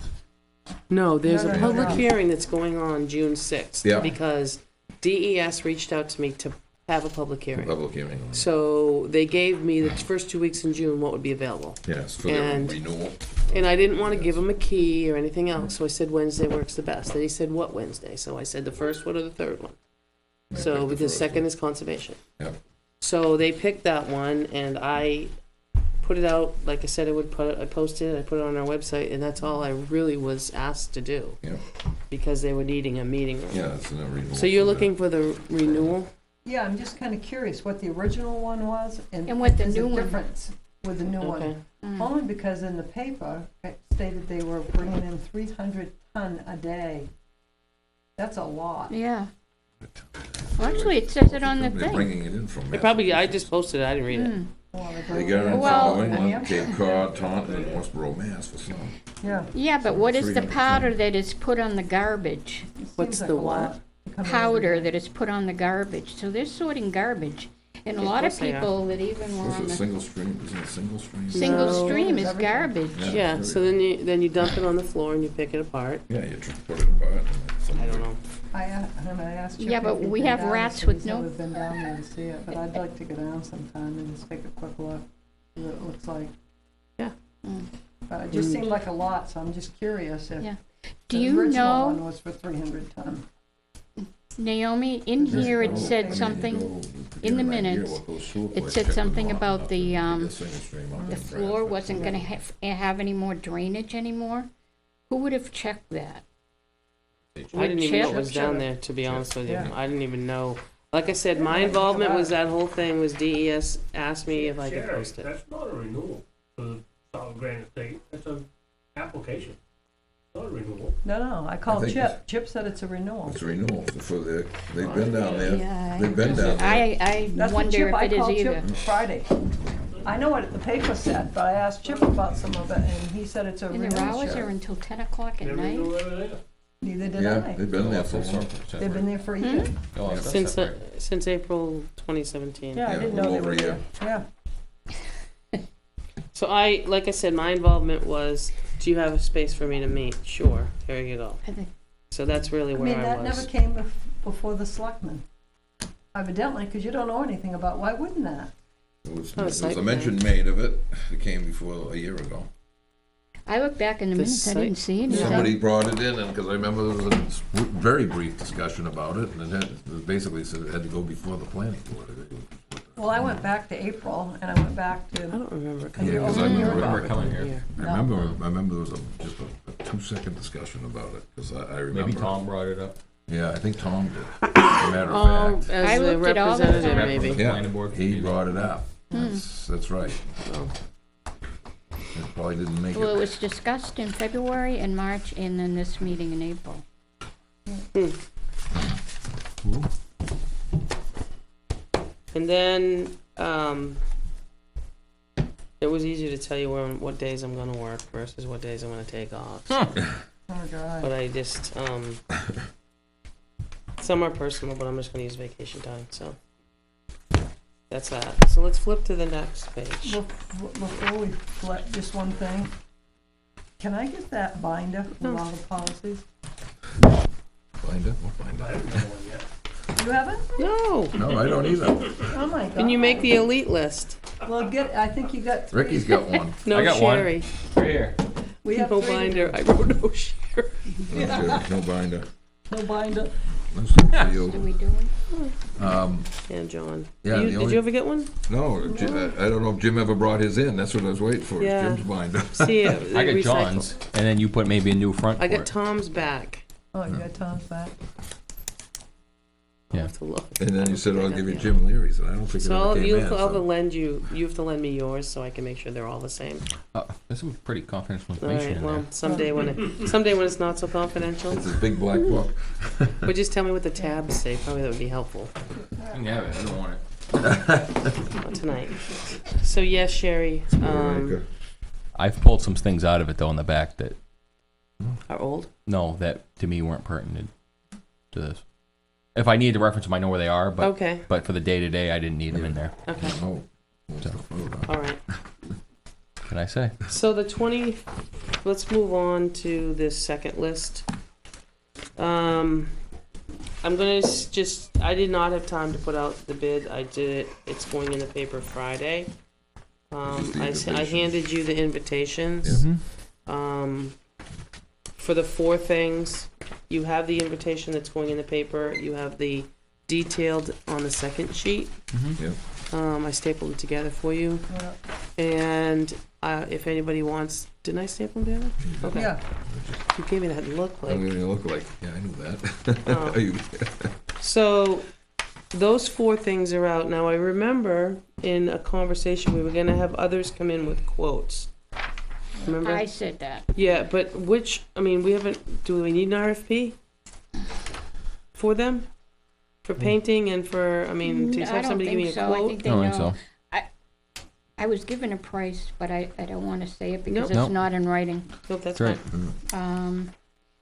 no, there's No, a no, public no. hearing that's going on June 6th. Yeah. Because DES reached out to me to have a public hearing. Public hearing. So they gave me the first 2 weeks in June what would be available. Yes, for their And- renewal. And I didn't want to give him a key or anything else, so I said Wednesday works the best. And he said, what Wednesday? So I said the first one or the third one. I So, picked the because first second one. is conservation. Yep. So they picked that one, and I put it out, like I said I would I posted it, I put it on our website, and that's all I really was asked to do. Yep. Because they were needing a meeting room. Yeah, it's a renewal. So you're for that. looking for the renewal? Yeah, I'm just kind of curious what the original one was And what the there's a new one- difference with the new Okay. one. Only because in the paper, it stated they were bringing in 300 ton a day. That's a lot. Yeah. Well, actually, it says it on the They're thing. bringing it in from They probably, I Massachusetts. just posted it, I didn't read it. They got it in Well- from New England, Cape Cod, Taunton, and Westboro, Mass for some. Yeah. Yeah, but what is the 300 powder that is put on the garbage? What's Seems like the a lot. Powder that is put on the garbage. So they're sorting garbage. And a Yeah, lot of of course they are. people that even were What's on it, the single stream, isn't it single stream? single No. stream is Everything. garbage. Yeah, so then you dump it on the floor and you pick it apart. Yeah, you put it apart. I don't know. I asked Chip Yeah, if but he'd we been have down. He rats said with he's no- never been down there to see it, but I'd like to go down sometime and just take a quick look, see what it looks like. Yeah. But it just seemed like a lot, so I'm just curious if Yeah. the Do you original one know, was for 300 ton. Naomi, in here it said something, in the minutes, it said something about the floor wasn't gonna have any more drainage anymore? Who would have checked that? I didn't even know Chip? it was down there, to be honest with you. Yeah. I didn't even know. Like I said, my involvement was that whole thing was DES asked me if I could Sherry, post it. That's not a renewal for the solid granite state, that's an application, not a renewal. No, I called think Chip. Chip said it's a renewal. It's a renewal for the, they've been down there. Yeah, They've been down there. I That's what wonder Chip, if I it is called either. Chip Friday. I know what the paper said, but I asked Chip about some of it, and he said it's a And renewal. their hours are Sheriff. until 10 o'clock at Never night? knew everything. Neither did Yeah, I. they've been there for a while. They've been there for a year. Oh, it's Since separate. since April 2017. Yeah, I Yeah, didn't a know little they over were a there. year. Yeah. So like I said, my involvement was, do you have a space for me to meet? Sure, here you go. I think- So that's really I where mean, I that never was. came before the selectmen. Evidently, because you don't know anything about, why wouldn't that? There was Oh, a site mention plan. made of it. It came before a year ago. I looked back in the The minutes, I didn't site- see anything. Somebody brought it in, and, because I remember there was a very brief discussion about it, and it basically said it had to go before the planning board. Well, I went back to April, and I went back I to, don't remember. Yeah, because I Oh, remember, remember coming here. I remember there was just a 2-second discussion about it, because I remember. Maybe Tom brought it up. Yeah, I think Tom did, as a matter Oh, of fact. as I the looked at all the representative, time. maybe. Yeah, Planning board he meeting. brought it up. That's right. Oh. It probably didn't make Well, it it. was discussed in February and March, and then this meeting in April. And then, it was easy to tell you what days I'm gonna work versus what days I'm gonna take off. oh, God. But I just, some are personal, but I'm just gonna use vacation time, so. That's that. So let's flip to the next page. Before we flip, just one thing. Can I get that binder with all the policies? Find it, we'll find I it. haven't done one yet. You haven't? No, No, I don't either. Oh, my God. can you make the elite list? Well, I think you got 3. Ricky's got one. No, I got one. Sherry. Right here. We have No 3. binder. I wrote no Sherry. No binder. No binder. That's good for Do you. we do it? And John. Yeah, You- the did only- you ever get one? No, I don't know if Jim ever brought his in. That's what I was waiting for, is Yeah. Jim's binder. See, I got recycle. John's, and then you put maybe a new front for I got it. Tom's back. Oh, you got Tom's back. I'll Yeah. have to look. And then you said, I I'll got give you the- Jim Leary's, and I don't think it So ever came in, I'll so. lend you have to lend me yours so I can make sure they're all the same. There's some pretty confidential All information right, in well, there. someday when it's not so confidential, It's his big black book. but just tell me what the tabs say, probably that would be helpful. You can have it, I don't want it. Not tonight. So yes, Sherry, I've pulled some things out of it though in the back that, are old. no, that to me weren't pertinent to this. If I need to reference them, I know where they are, but Okay, but for the day-to-day, I didn't need them in there. okay, Oh. what's the photo? all right. Can I say? So let's move on to this second list. I'm gonna I did not have time to put out the bid. I did it. It's going in the paper Friday. Just the I invitations. handed you the invitations. For the 4 things, you have the invitation that's going in the paper. You have the detailed on the second sheet. Yep. I stapled them together for you. Yeah. And if anybody wants, didn't I staple them together? Okay. Yeah. You gave me that look I'm like. gonna look like, yeah, I knew that. Oh. Are you- So those 4 things are out. Now I remember in a conversation we were gonna have others come in with quotes. Remember? I said that. Yeah, but do we need an RFP for them? For painting and for, I mean, to I have don't somebody give me think a so. I quote? think they I don't think know. so. I was given a price, but I don't want to say it because Nope. it's Nope. not in writing. Nope, that's Great. fine.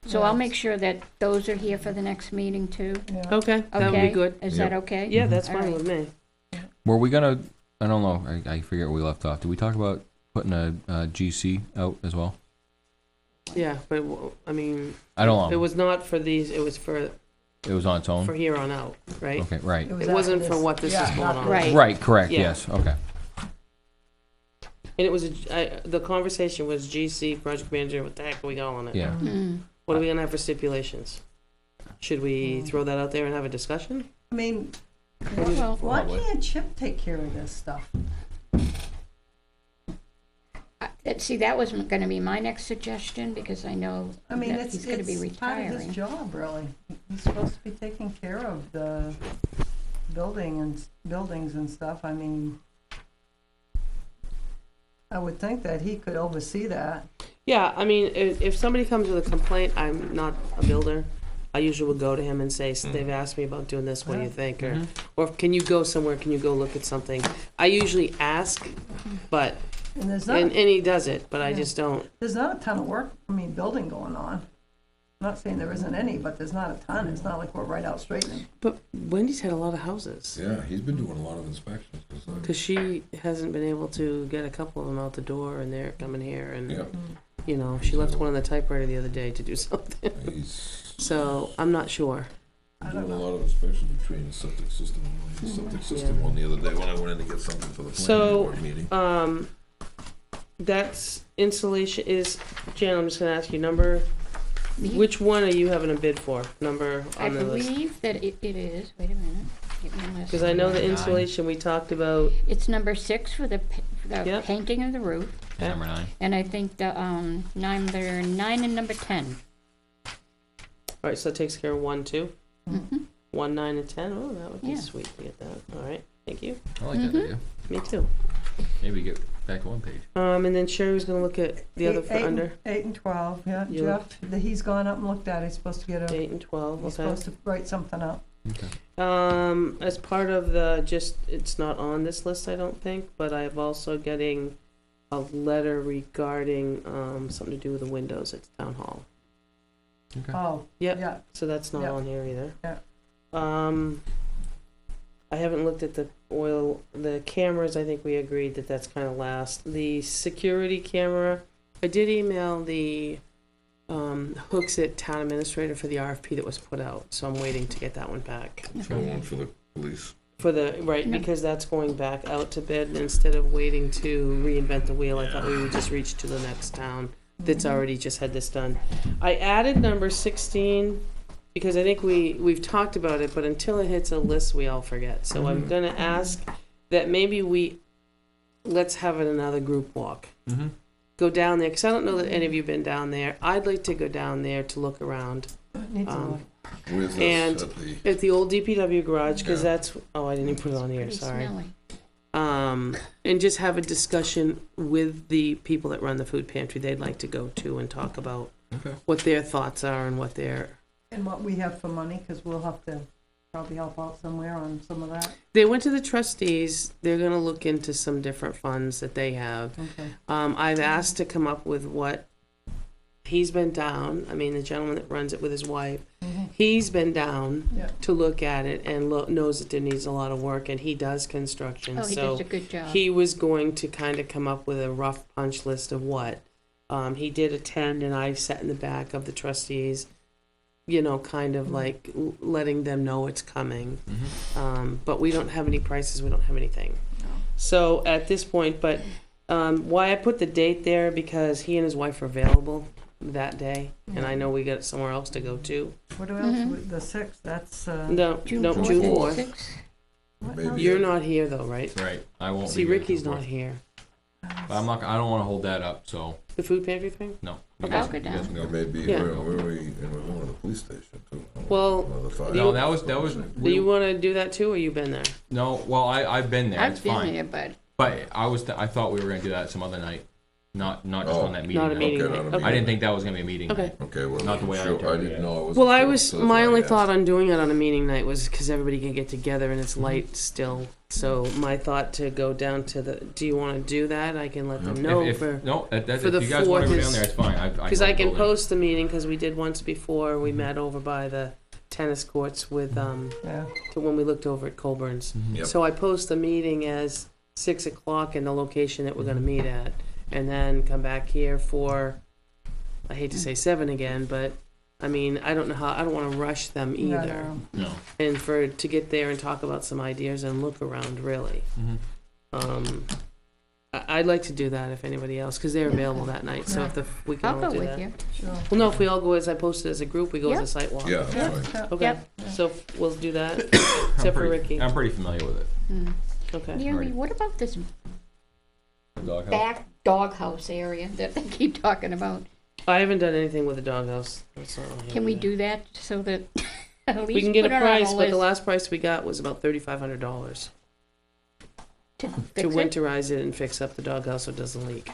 So I'll make sure that those are here for the next meeting too. Yeah. Okay, that would be Okay? good. Is that okay? Yeah, that's All fine right. with me. Were we gonna, I don't know, I forget where we left off. Did we talk about putting a GC out as well? Yeah, but, I mean, I don't know. it was not for these, it was for It was on its own? here on out, right? Okay, right. It wasn't for what this is going on. Right. Right, correct, Yeah. yes, okay. And it was, the conversation was GC, project manager, what the heck are we calling it? Yeah. What are we gonna have for stipulations? Should we throw that out there and have a discussion? I mean, Well, why can't Chip take care of this stuff? see, that was going to be my next suggestion because I know I mean, that it's, he's going to be it's part of his retiring. job, really. He's supposed to be taking care of the buildings and stuff. I mean, I would think that he could oversee that. Yeah, I mean, if somebody comes with a complaint, I'm not a builder. I usually would go to him and say, they've asked me about doing this, what do you think? Or can you go somewhere, can you go look at something? I usually ask, but, And there's and not, he does it, but I Yeah. just don't. there's not a ton of work, building going on. I'm not saying there isn't any, but there's not a ton. It's not like we're right out straightening. But Wendy's had a lot of houses. Yeah, he's been doing a lot of inspections. Because she hasn't been able to get a couple of them out the door, and they're coming here, and, Yeah, you know, she left one on the typewriter the other day to do something. he's So, I'm not sure. I doing don't a know. lot of inspections between the septic system and the septic system one the other day when I went in to get something for the planning So, board meeting. That's insulation is, Jan, I'm just gonna ask you, number, Me? which one are you having a bid for? Number I on the list? believe that it is. Wait a minute. Get me a list. Because I know the 9. insulation we talked about, It's number 6 for the Yep. painting of the roof, Okay. Number 9. and I think the number 9 and number 10. alright, so that takes care of 1, 2, Mhm. 1, 9, and 10, oh, that would be Yeah. sweet to get that, alright, thank you, I like that idea. me too. Maybe get back to one page. And then Sherry was gonna look at the other for under, 8 and 12, yeah. You Jeff, he's gone up and looked at it. He's supposed to get a, 8 and 12, he's okay. supposed to write something up. Okay. As part of the, it's not on this list, I don't think, but I've also getting a letter regarding, something to do with the windows at the town hall. Okay. Oh, Yep. yeah. So that's not Yeah. on here either. Yeah. I haven't looked at the cameras, I think we agreed that that's kind of last. The security camera, I did email the, Hooks at town administrator for the RFP that was put out, so I'm waiting to get that one back. So one for the police. For the, right, Yeah. because that's going back out to bid, and instead of waiting to reinvent the wheel, I thought we would just reach to the next town that's already just had this done. I added number 16, because I think we've talked about it, but until it hits a list, we all forget. So I'm gonna ask that maybe let's have another group walk. Mm-hmm. Go down there, because I don't know that any of you have been down there. I'd like to go down there to look around. It needs a Um, look. With us And at the, at the old DPW garage, because Yeah. that's, oh, I didn't even put it on here, Pretty sorry. smelly. And just have a discussion with the people that run the food pantry they'd like to go to and talk about okay. what their thoughts are and what their, And what we have for money, because we'll have to probably help out somewhere on some of that. they went to the trustees, they're gonna look into some different funds that they have. Okay. I've asked to come up with what, he's been down, I mean, the gentleman that runs it with his wife, he's been down Yeah. to look at it and knows that there needs a lot of work, and he does construction, Oh, he so does a good job. he was going to kind of come up with a rough punch list of what. He did attend, and I sat in the back of the trustees, you know, kind of like letting them know it's coming. But we don't have any prices, we don't have anything. So at this point, but why I put the date there, because he and his wife are available that day, and I know we got somewhere else to go to. What else, the 6th, that's, No, June no, 4th June and 4th. 6th. what Maybe. else? You're not here though, right? Right, I won't See, be here Ricky's till not 4th. here. But I don't wanna hold that up, so, The food pantry thing? no. Okay. You I'll go guys down. can It go. may be, Yeah. where are we, and we're going to the police station too. Well, Another 5. No, that was, Do you want to do that too, or you been there? no, well, I've been there, it's I've been fine. there, but But I thought we were gonna do that some other night. not just on that meeting Not a night. meeting Okay, night. not a Okay. I didn't think that was gonna be a meeting Okay. night. Okay, well, Not the way I sure, I interpreted didn't it. know. Well, I sure, was, so my that's only why I thought asked. on doing it on a meeting night was because everybody can get together and it's light still. So my thought to go down to the, do you want to do that? I can let them know If for, no, for if the you guys wanna 4th go is- down there, it's fine. because I can post the meeting, because we did once before. Mm-hmm. We met over by the tennis courts with, Yeah. to when we looked over at Colburn's. Yep. So I post the meeting as 6 o'clock in the location that we're gonna meet at, and then come back here for, I hate to say 7 again, but, I mean, I don't know how, I don't wanna rush them either. No. No. And to get there and talk about some ideas and look around, really. Mhm. I'd like to do that if anybody else, because they're available that night, so if we can I'll all go do with that. you. Sure. Well, no, if we all go as I posted as a group, we go as Yep. a site walk. Yeah, that's right. Okay, Yep. so we'll do that, except for Ricky. I'm pretty familiar with it. Mm. Okay. Naomi, what about this The doghouse. back doghouse area that they keep talking about? I haven't done anything with the doghouse. That's all I have Can we there. do that so that at least We can get a put it on price, but the list last price we got was about $3,500 to to fix it? winterize it and fix up the doghouse so it doesn't leak.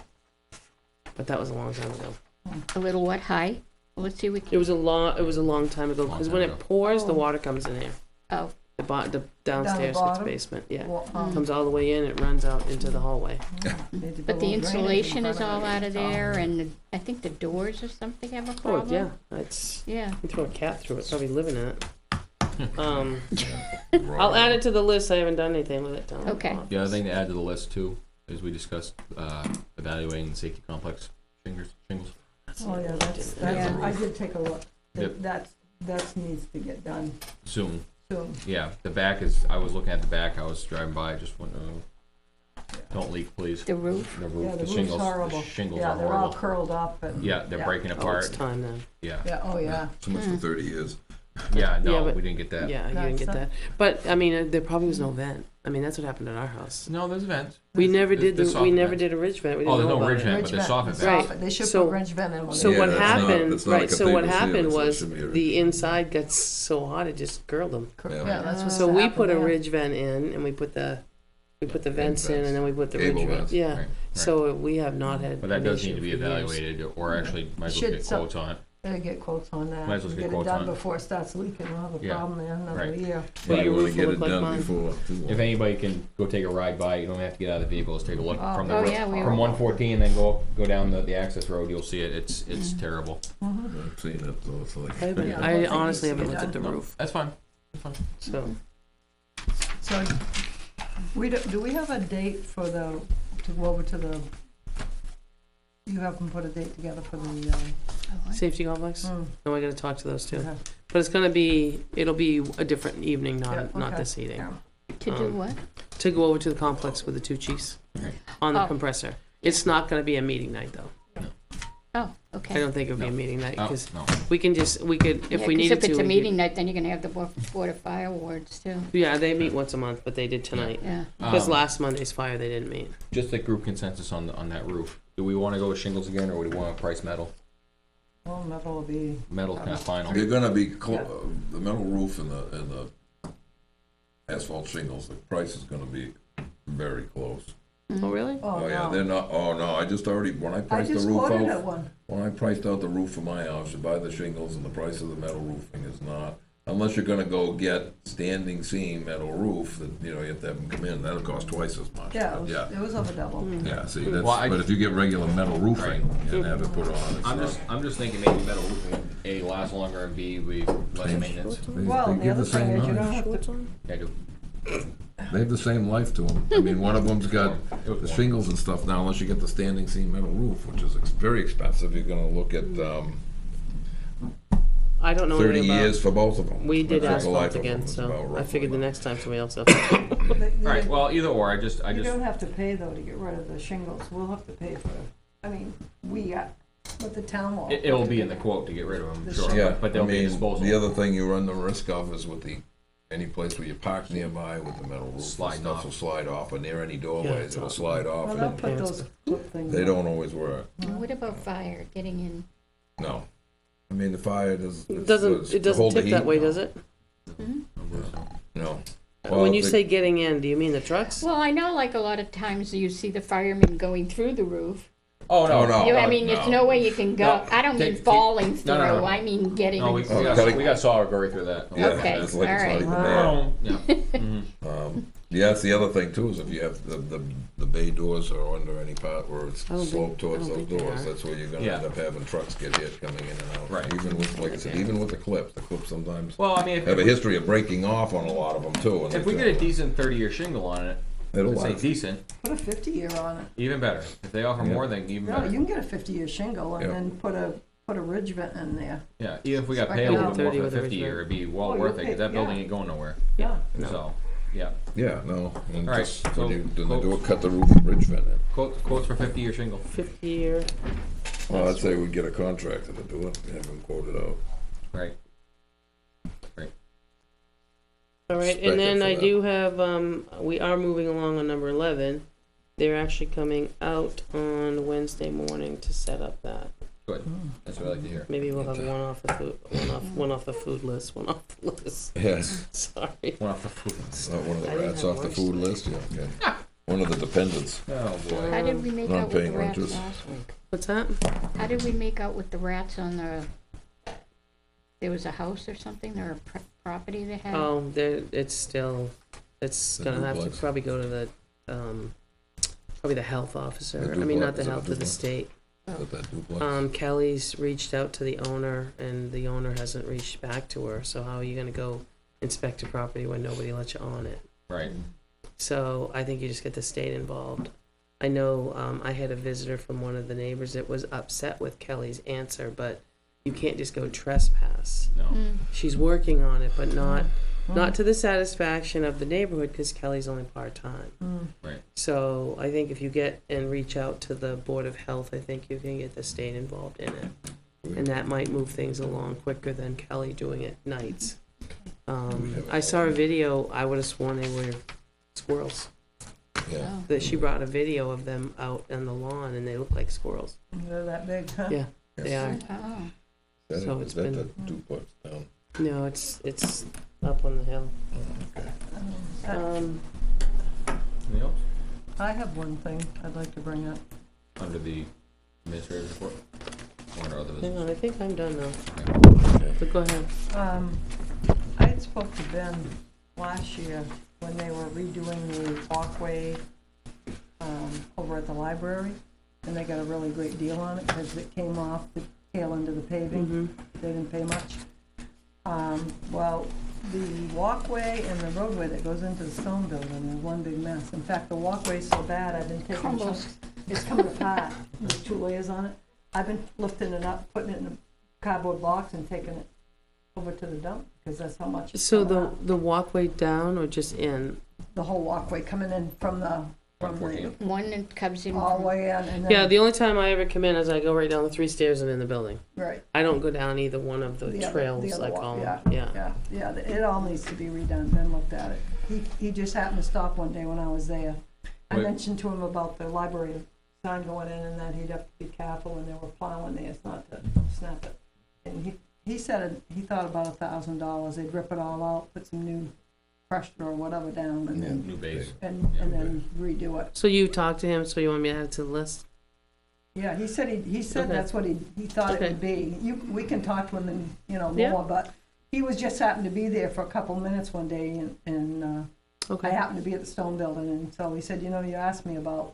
But that was a long time ago. A little what, high? Well, let's see, we It can, was a long time ago, because when time it ago. pours, the Oh. water comes in there. oh, The downstairs to the bottom? basement, yeah. Well, Comes all the way in, it runs out into the hallway. need to but build the a drainage in insulation front is of all it. out of there, and I think the doors or something have a Oh, problem. yeah, it's, Yeah. you throw a cat through it, probably living in it. I'll Raw. add it to the list, I haven't done anything with it, Tom. Okay. The other thing to add to the list too, is we discussed, evaluating the safety complex shingles. Oh, yeah, that's, Yeah. I did take a look. Yep. That needs to get done Soon. soon. Yeah, the back is, I was looking at the back, I was driving by, just went, don't leak, please. The roof? The Yeah, roof, the the roof's shingles, horrible. the shingles Yeah, are they're all horrible. curled up and. Yeah, they're breaking Oh, it's apart, time then. yeah. Yeah, oh, yeah. So much for 30 years. Yeah, Yeah, no, but- we didn't get that. Yeah, you didn't get That's that. But, I mean, there probably was no vent. I mean, that's what happened at our house. No, there's vents. We never There's- did, there's we soffit never vents. did a ridge vent, we Oh, didn't there's know no about ridge it. vent, but there's soffit vents. Right. They should So- put wrench vent in one. So Yeah, what it's not- happened, it's not right, like a so what paper happened ceiling, so it was, should be a ridge the vent. inside got so hot, it just grilled them. Yeah. Yeah, that's what's So we happened put a there. ridge vent in, and we put the vents in, and then we put the ridge Gable vent, vents. yeah. Right, right. So we have not had But that an does issue need to be for years. evaluated, or actually, might as well Should get some- quotes on it. Better get quotes on that. Might as well get Get it quotes done on it. before it starts leaking. We'll have a Yeah, problem there another right. year. Will Yeah, your you wanna roof get look it like done mine? before too long. If anybody can go take a ride by, you don't have to get out of the vehicle, just take a look Oh, from the oh, road. yeah, we From were- 114, then go down the access road, you'll see it, it's terrible. I've seen it, so it's like. I haven't- Yeah, I I think honestly it's haven't looked at the done. roof, That's fine. so. So, do we have a date for to go over to the, you have them put a date together for the, Safety complex? mm, No, I gotta talk to those two. okay. But it's gonna be, it'll be a different evening, Yeah, not okay. this evening. Yeah. To do what? To go over to the complex with the two chiefs Right. on the Oh. compressor. It's not gonna be a meeting night, though. Oh, I okay. don't think it'll be a meeting night, Oh, because no. we could, if we Yeah, needed 'cause to. if it's a we could- meeting night, then you're gonna have the Board of Fire awards too. Yeah, they meet once a month, but they did tonight. Yeah. Because Um, last Monday's fire, they didn't meet. Just a group consensus on that roof. Do we wanna go with shingles again, or do we wanna price metal? Well, metal will be, Metal's kinda final. They're gonna be, Yeah. the metal roof and the asphalt shingles, the price is gonna be very close. Oh, really? Oh, yeah, no. they're not, oh, no, I just already, when I I priced the just roof quoted at out, one. when I priced out the roof for my house, you buy the shingles and the price of the metal roofing is not, unless you're gonna go get standing seam metal roof, that, you know, you have to have them come in, that'll cost twice as much. Yeah, But it was over double. Yeah, see, Well, that's, but if you get regular metal roofing and have it put on, it's I'm not. just thinking maybe metal roofing, A, lasts longer, and B, we less Same. maintenance. Well, They the give other the thing same is you don't life. have to, Yeah, I do. They have the same life to them. I mean, one of them's got It was the warm. shingles and stuff now, unless you get the standing seam metal roof, which is very expensive. You're gonna look at, I don't know 30 anything about. years for both of them. We did That's the life asphalt of them again, is so about I roughly figured the about. next time somebody else will. Alright, well, either or, I you just, don't have to pay though to get rid of the shingles. We'll have to pay for, but the town will. it'll be in the quote to get rid of them, The sure, Yeah, but I they'll be mean, disposable. the other thing you run the risk of is with any place where you park nearby with the metal roof, Sliding stuff off. will slide off, or near any Yeah, doorways, it's it'll awesome. slide off. Well, and they'll put those clip things. They on. don't always work, What about fire, getting in? no. I mean, the fire does. It doesn't tip that way, does it? No. When you say getting in, do you mean the trucks? Well, I know like a lot of times you see the firemen going through the roof, Oh, no. Oh, no. I mean, there's no way you can go, No, I don't mean take- falling through, no, no. I mean getting. No, we cutting- got saw her go through that. Yeah, Okay, it's like it's not all even Yeah. there. Yeah, that's the other thing too, is if you have the bay doors are under any part where it's I don't sloped think- towards I those don't think they doors, are. that's where you're gonna Yeah. end up having trucks get hit coming in and out. Right. Even with, like I said, even with the clips sometimes Well, I mean, have a if, history of breaking off on a lot of them too. And if we get a decent 30-year shingle on it, It'll let's say last. decent, Put a 50-year on it. even better. If they offer Yeah. more, then even No, better. you can get a 50-year shingle and Yeah. then put a ridge vent in there. Yeah, even if we got Spec paid a it little out. bit more 30 for with the a 50-year, ridge it'd be well Oh, worth you'll it, because pay- that building yeah. ain't going nowhere. Yeah, no. So, yeah. Yeah, no, and All right, just, so when you, then they quote- do it, cut the roof ridge vent in. Quotes for 50-year shingle. 50-year. Well, I'd say we'd get a contractor to do it, have him quote it out. Right. All right, Spec and it then for I that. do have, we are moving along on number 11. They're actually coming out on Wednesday morning to set up that. Good. That's what I like to hear. Maybe we'll have one off the food, one off the food list, one off the list. Yes, Sorry. One off the food. not one of I the didn't rats have off the lunch food tonight. list, yeah, okay. One of the dependents. Oh, boy. How did we make out with the Non-paying rats renters. last week? What's that? How did we make out with the rats on there was a house or something, or a property they had? Oh, there, it's The gonna have to duplex. probably go to the, probably the health officer. The I mean, not duplex, the is it health, a to the duplex? state. With that duplex. Kelly's reached out to the owner, and the owner hasn't reached back to her, so how are you gonna go inspect a property when nobody lets you on it? Right. So I think you just get the state involved. I know, I had a visitor from one of the neighbors that was upset with Kelly's answer, but you can't just go trespass. No. She's working on it, but not to the satisfaction of the neighborhood, because Kelly's only part-time. Right. So I think if you get and reach out to the Board of Health, I think you can get the state involved in it. And that might move things along quicker than Kelly doing it nights. I saw a video, I would have sworn they were squirrels. Yeah. Oh. That she brought a video of them out on the lawn, and they look like squirrels. They're that big, huh? Yeah, they are. Oh. Is So that, it's is that been- the duplex down? No, it's up on the hill. Anything else? I have one thing I'd like to bring up. Under the administrative report? Or under other Hang business? on, I think I'm done now. But go ahead. I had spoke to Ben last year when they were redoing the walkway over at the library, and they got a really great deal on it because it came off the tail end of the paving. They didn't pay much. Well, the walkway and the roadway that goes into the stone building is one big mess. In fact, the walkway's so bad, I've been taking Crumbles. chunks. It's coming apart. There's 2 layers on it. I've been lifting it up, putting it in a cardboard box and taking it over to the dump, because that's how much it's So coming out. the walkway down or just in? The whole walkway coming in from the, 114. One that comes in all the from, way in, and then. Yeah, the only time I ever come in is I go right down the 3 stairs and in the building. Right. I don't go down either one of the The other- trails, the other I walk, call yeah, them. Yeah. Yeah, it all needs to be redone. Ben looked at it. He just happened to stop one day when I was there. I Wait. mentioned to him about the library sign going in and that he'd have to be careful when they were plowing there, it's not to snap it. And he said he thought about $1,000. They'd rip it all out, put some new crushed or whatever down, and then, New base. and then redo it. So you talked to him, so you want me to add it to the list? Yeah, he said Okay. that's what he thought it Okay. would be. We can talk to him and, Yeah. more, but he was just happened to be there for a couple minutes one day, and I Okay. happened to be at the stone building, and so he said, you asked me about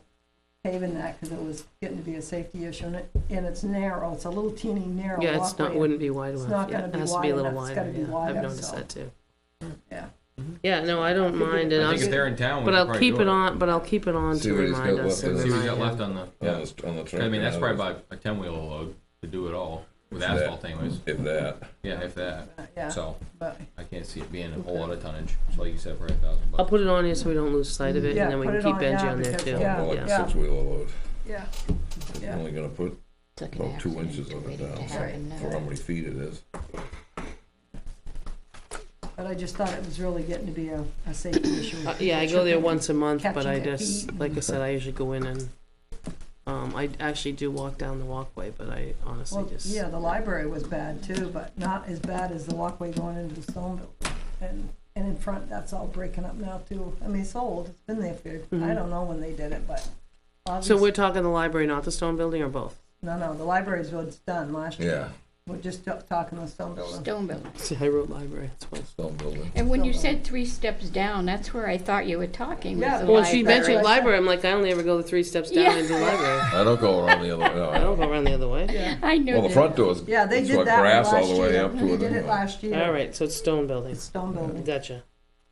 paving that, because it was getting to be a safety issue, and it's narrow, it's a little teeny narrow walkway. Yeah, it's not, wouldn't be wide It's enough. not Yeah, gonna it be has to be a wide little enough. It's wider, gotta be yeah. wider, I've noticed so. that too. Yeah. Yeah, no, I don't figured mind, it- and I I'll, think if they're in town, we but could I'll probably keep do it on, but I'll keep it on See to what he's got remind left us in and the- See what you remind got left him. on the, On the truck. I mean, that's yeah, probably about a 10-wheel load to do it all, with If that. asphalt anyways. If that. Yeah, if that. Yeah, So, but, I can't see it being a whole lot of tonnage, so like you said, for $1,000 I'll bucks. put it on here so we don't lose sight of it, Yeah, and then we put can it keep on, Benji yeah, on there because- too. yeah. More like a Yeah. six-wheeler load. yeah, You're yeah. only gonna put took an about 2 accident, inches of it ready to down, happen now. for how many feet it is. But I just thought it was really getting to be a safety issue. Yeah, I go there once a month, but I Catching their just, feet. like I said, I usually go in and, I actually do walk down the walkway, but I honestly Well, just. yeah, the library was bad too, but not as bad as the walkway going into the stone building. And in front, that's all breaking up now too. I mean, it's old, it's been there for, I Mhm. don't know when they did it, but So we're talking the library, not the stone building, or both? No, the library's was done last year. Yeah, We're just talking the stone building. Stone building. See, I wrote library, that's why. stone building. And when you said 3 steps down, that's where I thought you were talking, was Yeah, the well, Well, she mentioned library. library, I'm like, I only ever go the 3 steps down Yeah. into the library. I don't go around the other way. I don't go around the other way. Yeah, I knew Well, the that. front door's, yeah, they it's did got that one grass last all the way year. up to They it did it anyway. last year. All right, so it's stone building. It's stone building. Gotcha.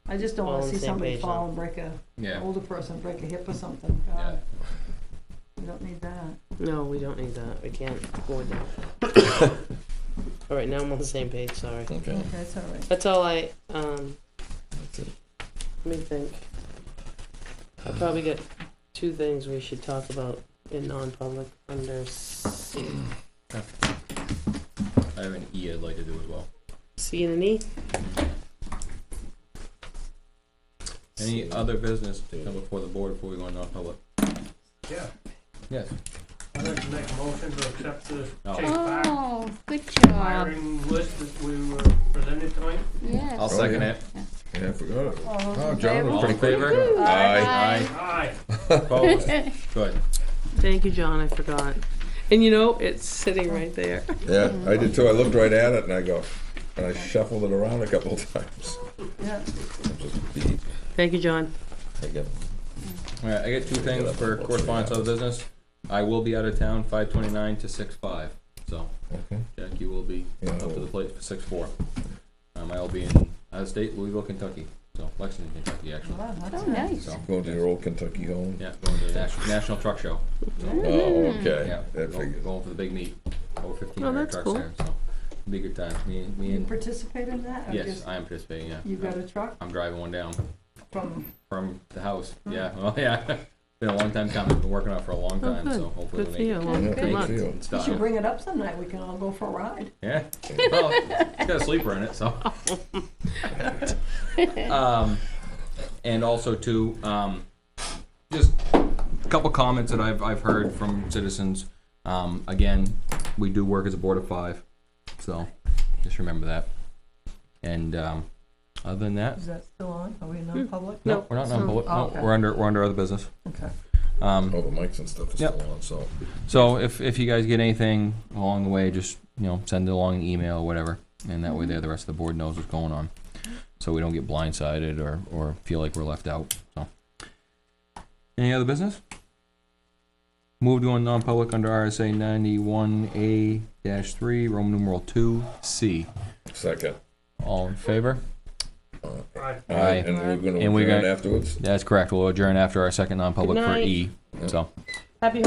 I just don't All wanna on the see same somebody page, fall huh? and break Yeah. an older person break a hip or something. Yeah. God, we don't need that. No, we don't need that. We can't afford that. All right, now I'm on the same page, sorry. Okay. Okay, it's all right. That's all I, let me think. I probably got 2 things we should talk about in non-public under C. I have an E I'd like to do as well. C and an E? Any other business to come before the board before we go into non-public? Yeah, Yes. I'd like to make a motion to accept the Oh. take back Oh, good job. hiring list that we were presented tonight. Yes. I'll second it. Yeah, I forgot it. All those Oh, in John favor? was All in pretty quick. favor? Aye. Aye. Aye. Opposed? Good. Thank you, John, I forgot. And you know, it's sitting right there. Yeah, I did too. I looked right at it and I shuffled it around a couple of times. Yeah. Just beat. Thank you, John. I get All right, I got 2 things for correspondence of business. I will be out of town 5/29 to 6/5, so okay. Jackie will be Yeah, up to well, the plate for 6/4. I will be in out of state, Louisville, Kentucky. So Lexington, Kentucky, actually. Wow, that's Oh, nice. So Going to your old Kentucky home. yeah, going to the National Truck Show. Oh, okay. Yeah, That going, figures. going for the big meet. Over Oh, 1,500 that's trucks cool. there. So it'll be a good time. Me You and participate in that? Or yes, just I am participating. Yeah, You got a truck I'm driving one down from, the house. Yeah, well, yeah. Been a long time coming. Been working on it for a long Oh, time. good. So hopefully Good we'll for make you. it. Well, Yeah, good good luck. for you. and you stuff. should bring it up some night, we can all go for a ride. Yeah. Well, it's got a sleeper in it, so. And also too, just a couple comments that I've heard from citizens. Again, we do work as a board of 5, so just remember that. And other than that, Is that still on? Are we non-public? no, we're not non-public. Oh, No, okay. we're under other business. Okay. All the mics and stuff is Yep. still on, so. So if you guys get anything along the way, just send it along an email or whatever, and that way there the rest of the board knows what's going on, so we don't get blindsided or feel like we're left out. So, any other business? Move to a non-public under RSA 91A-3, Roman numeral 2C. Second. All in favor? Aye. Aye. And we're gonna And we adjourn got- afterwards? That's correct. We'll adjourn after our second non-public Good for night. E. So. Happy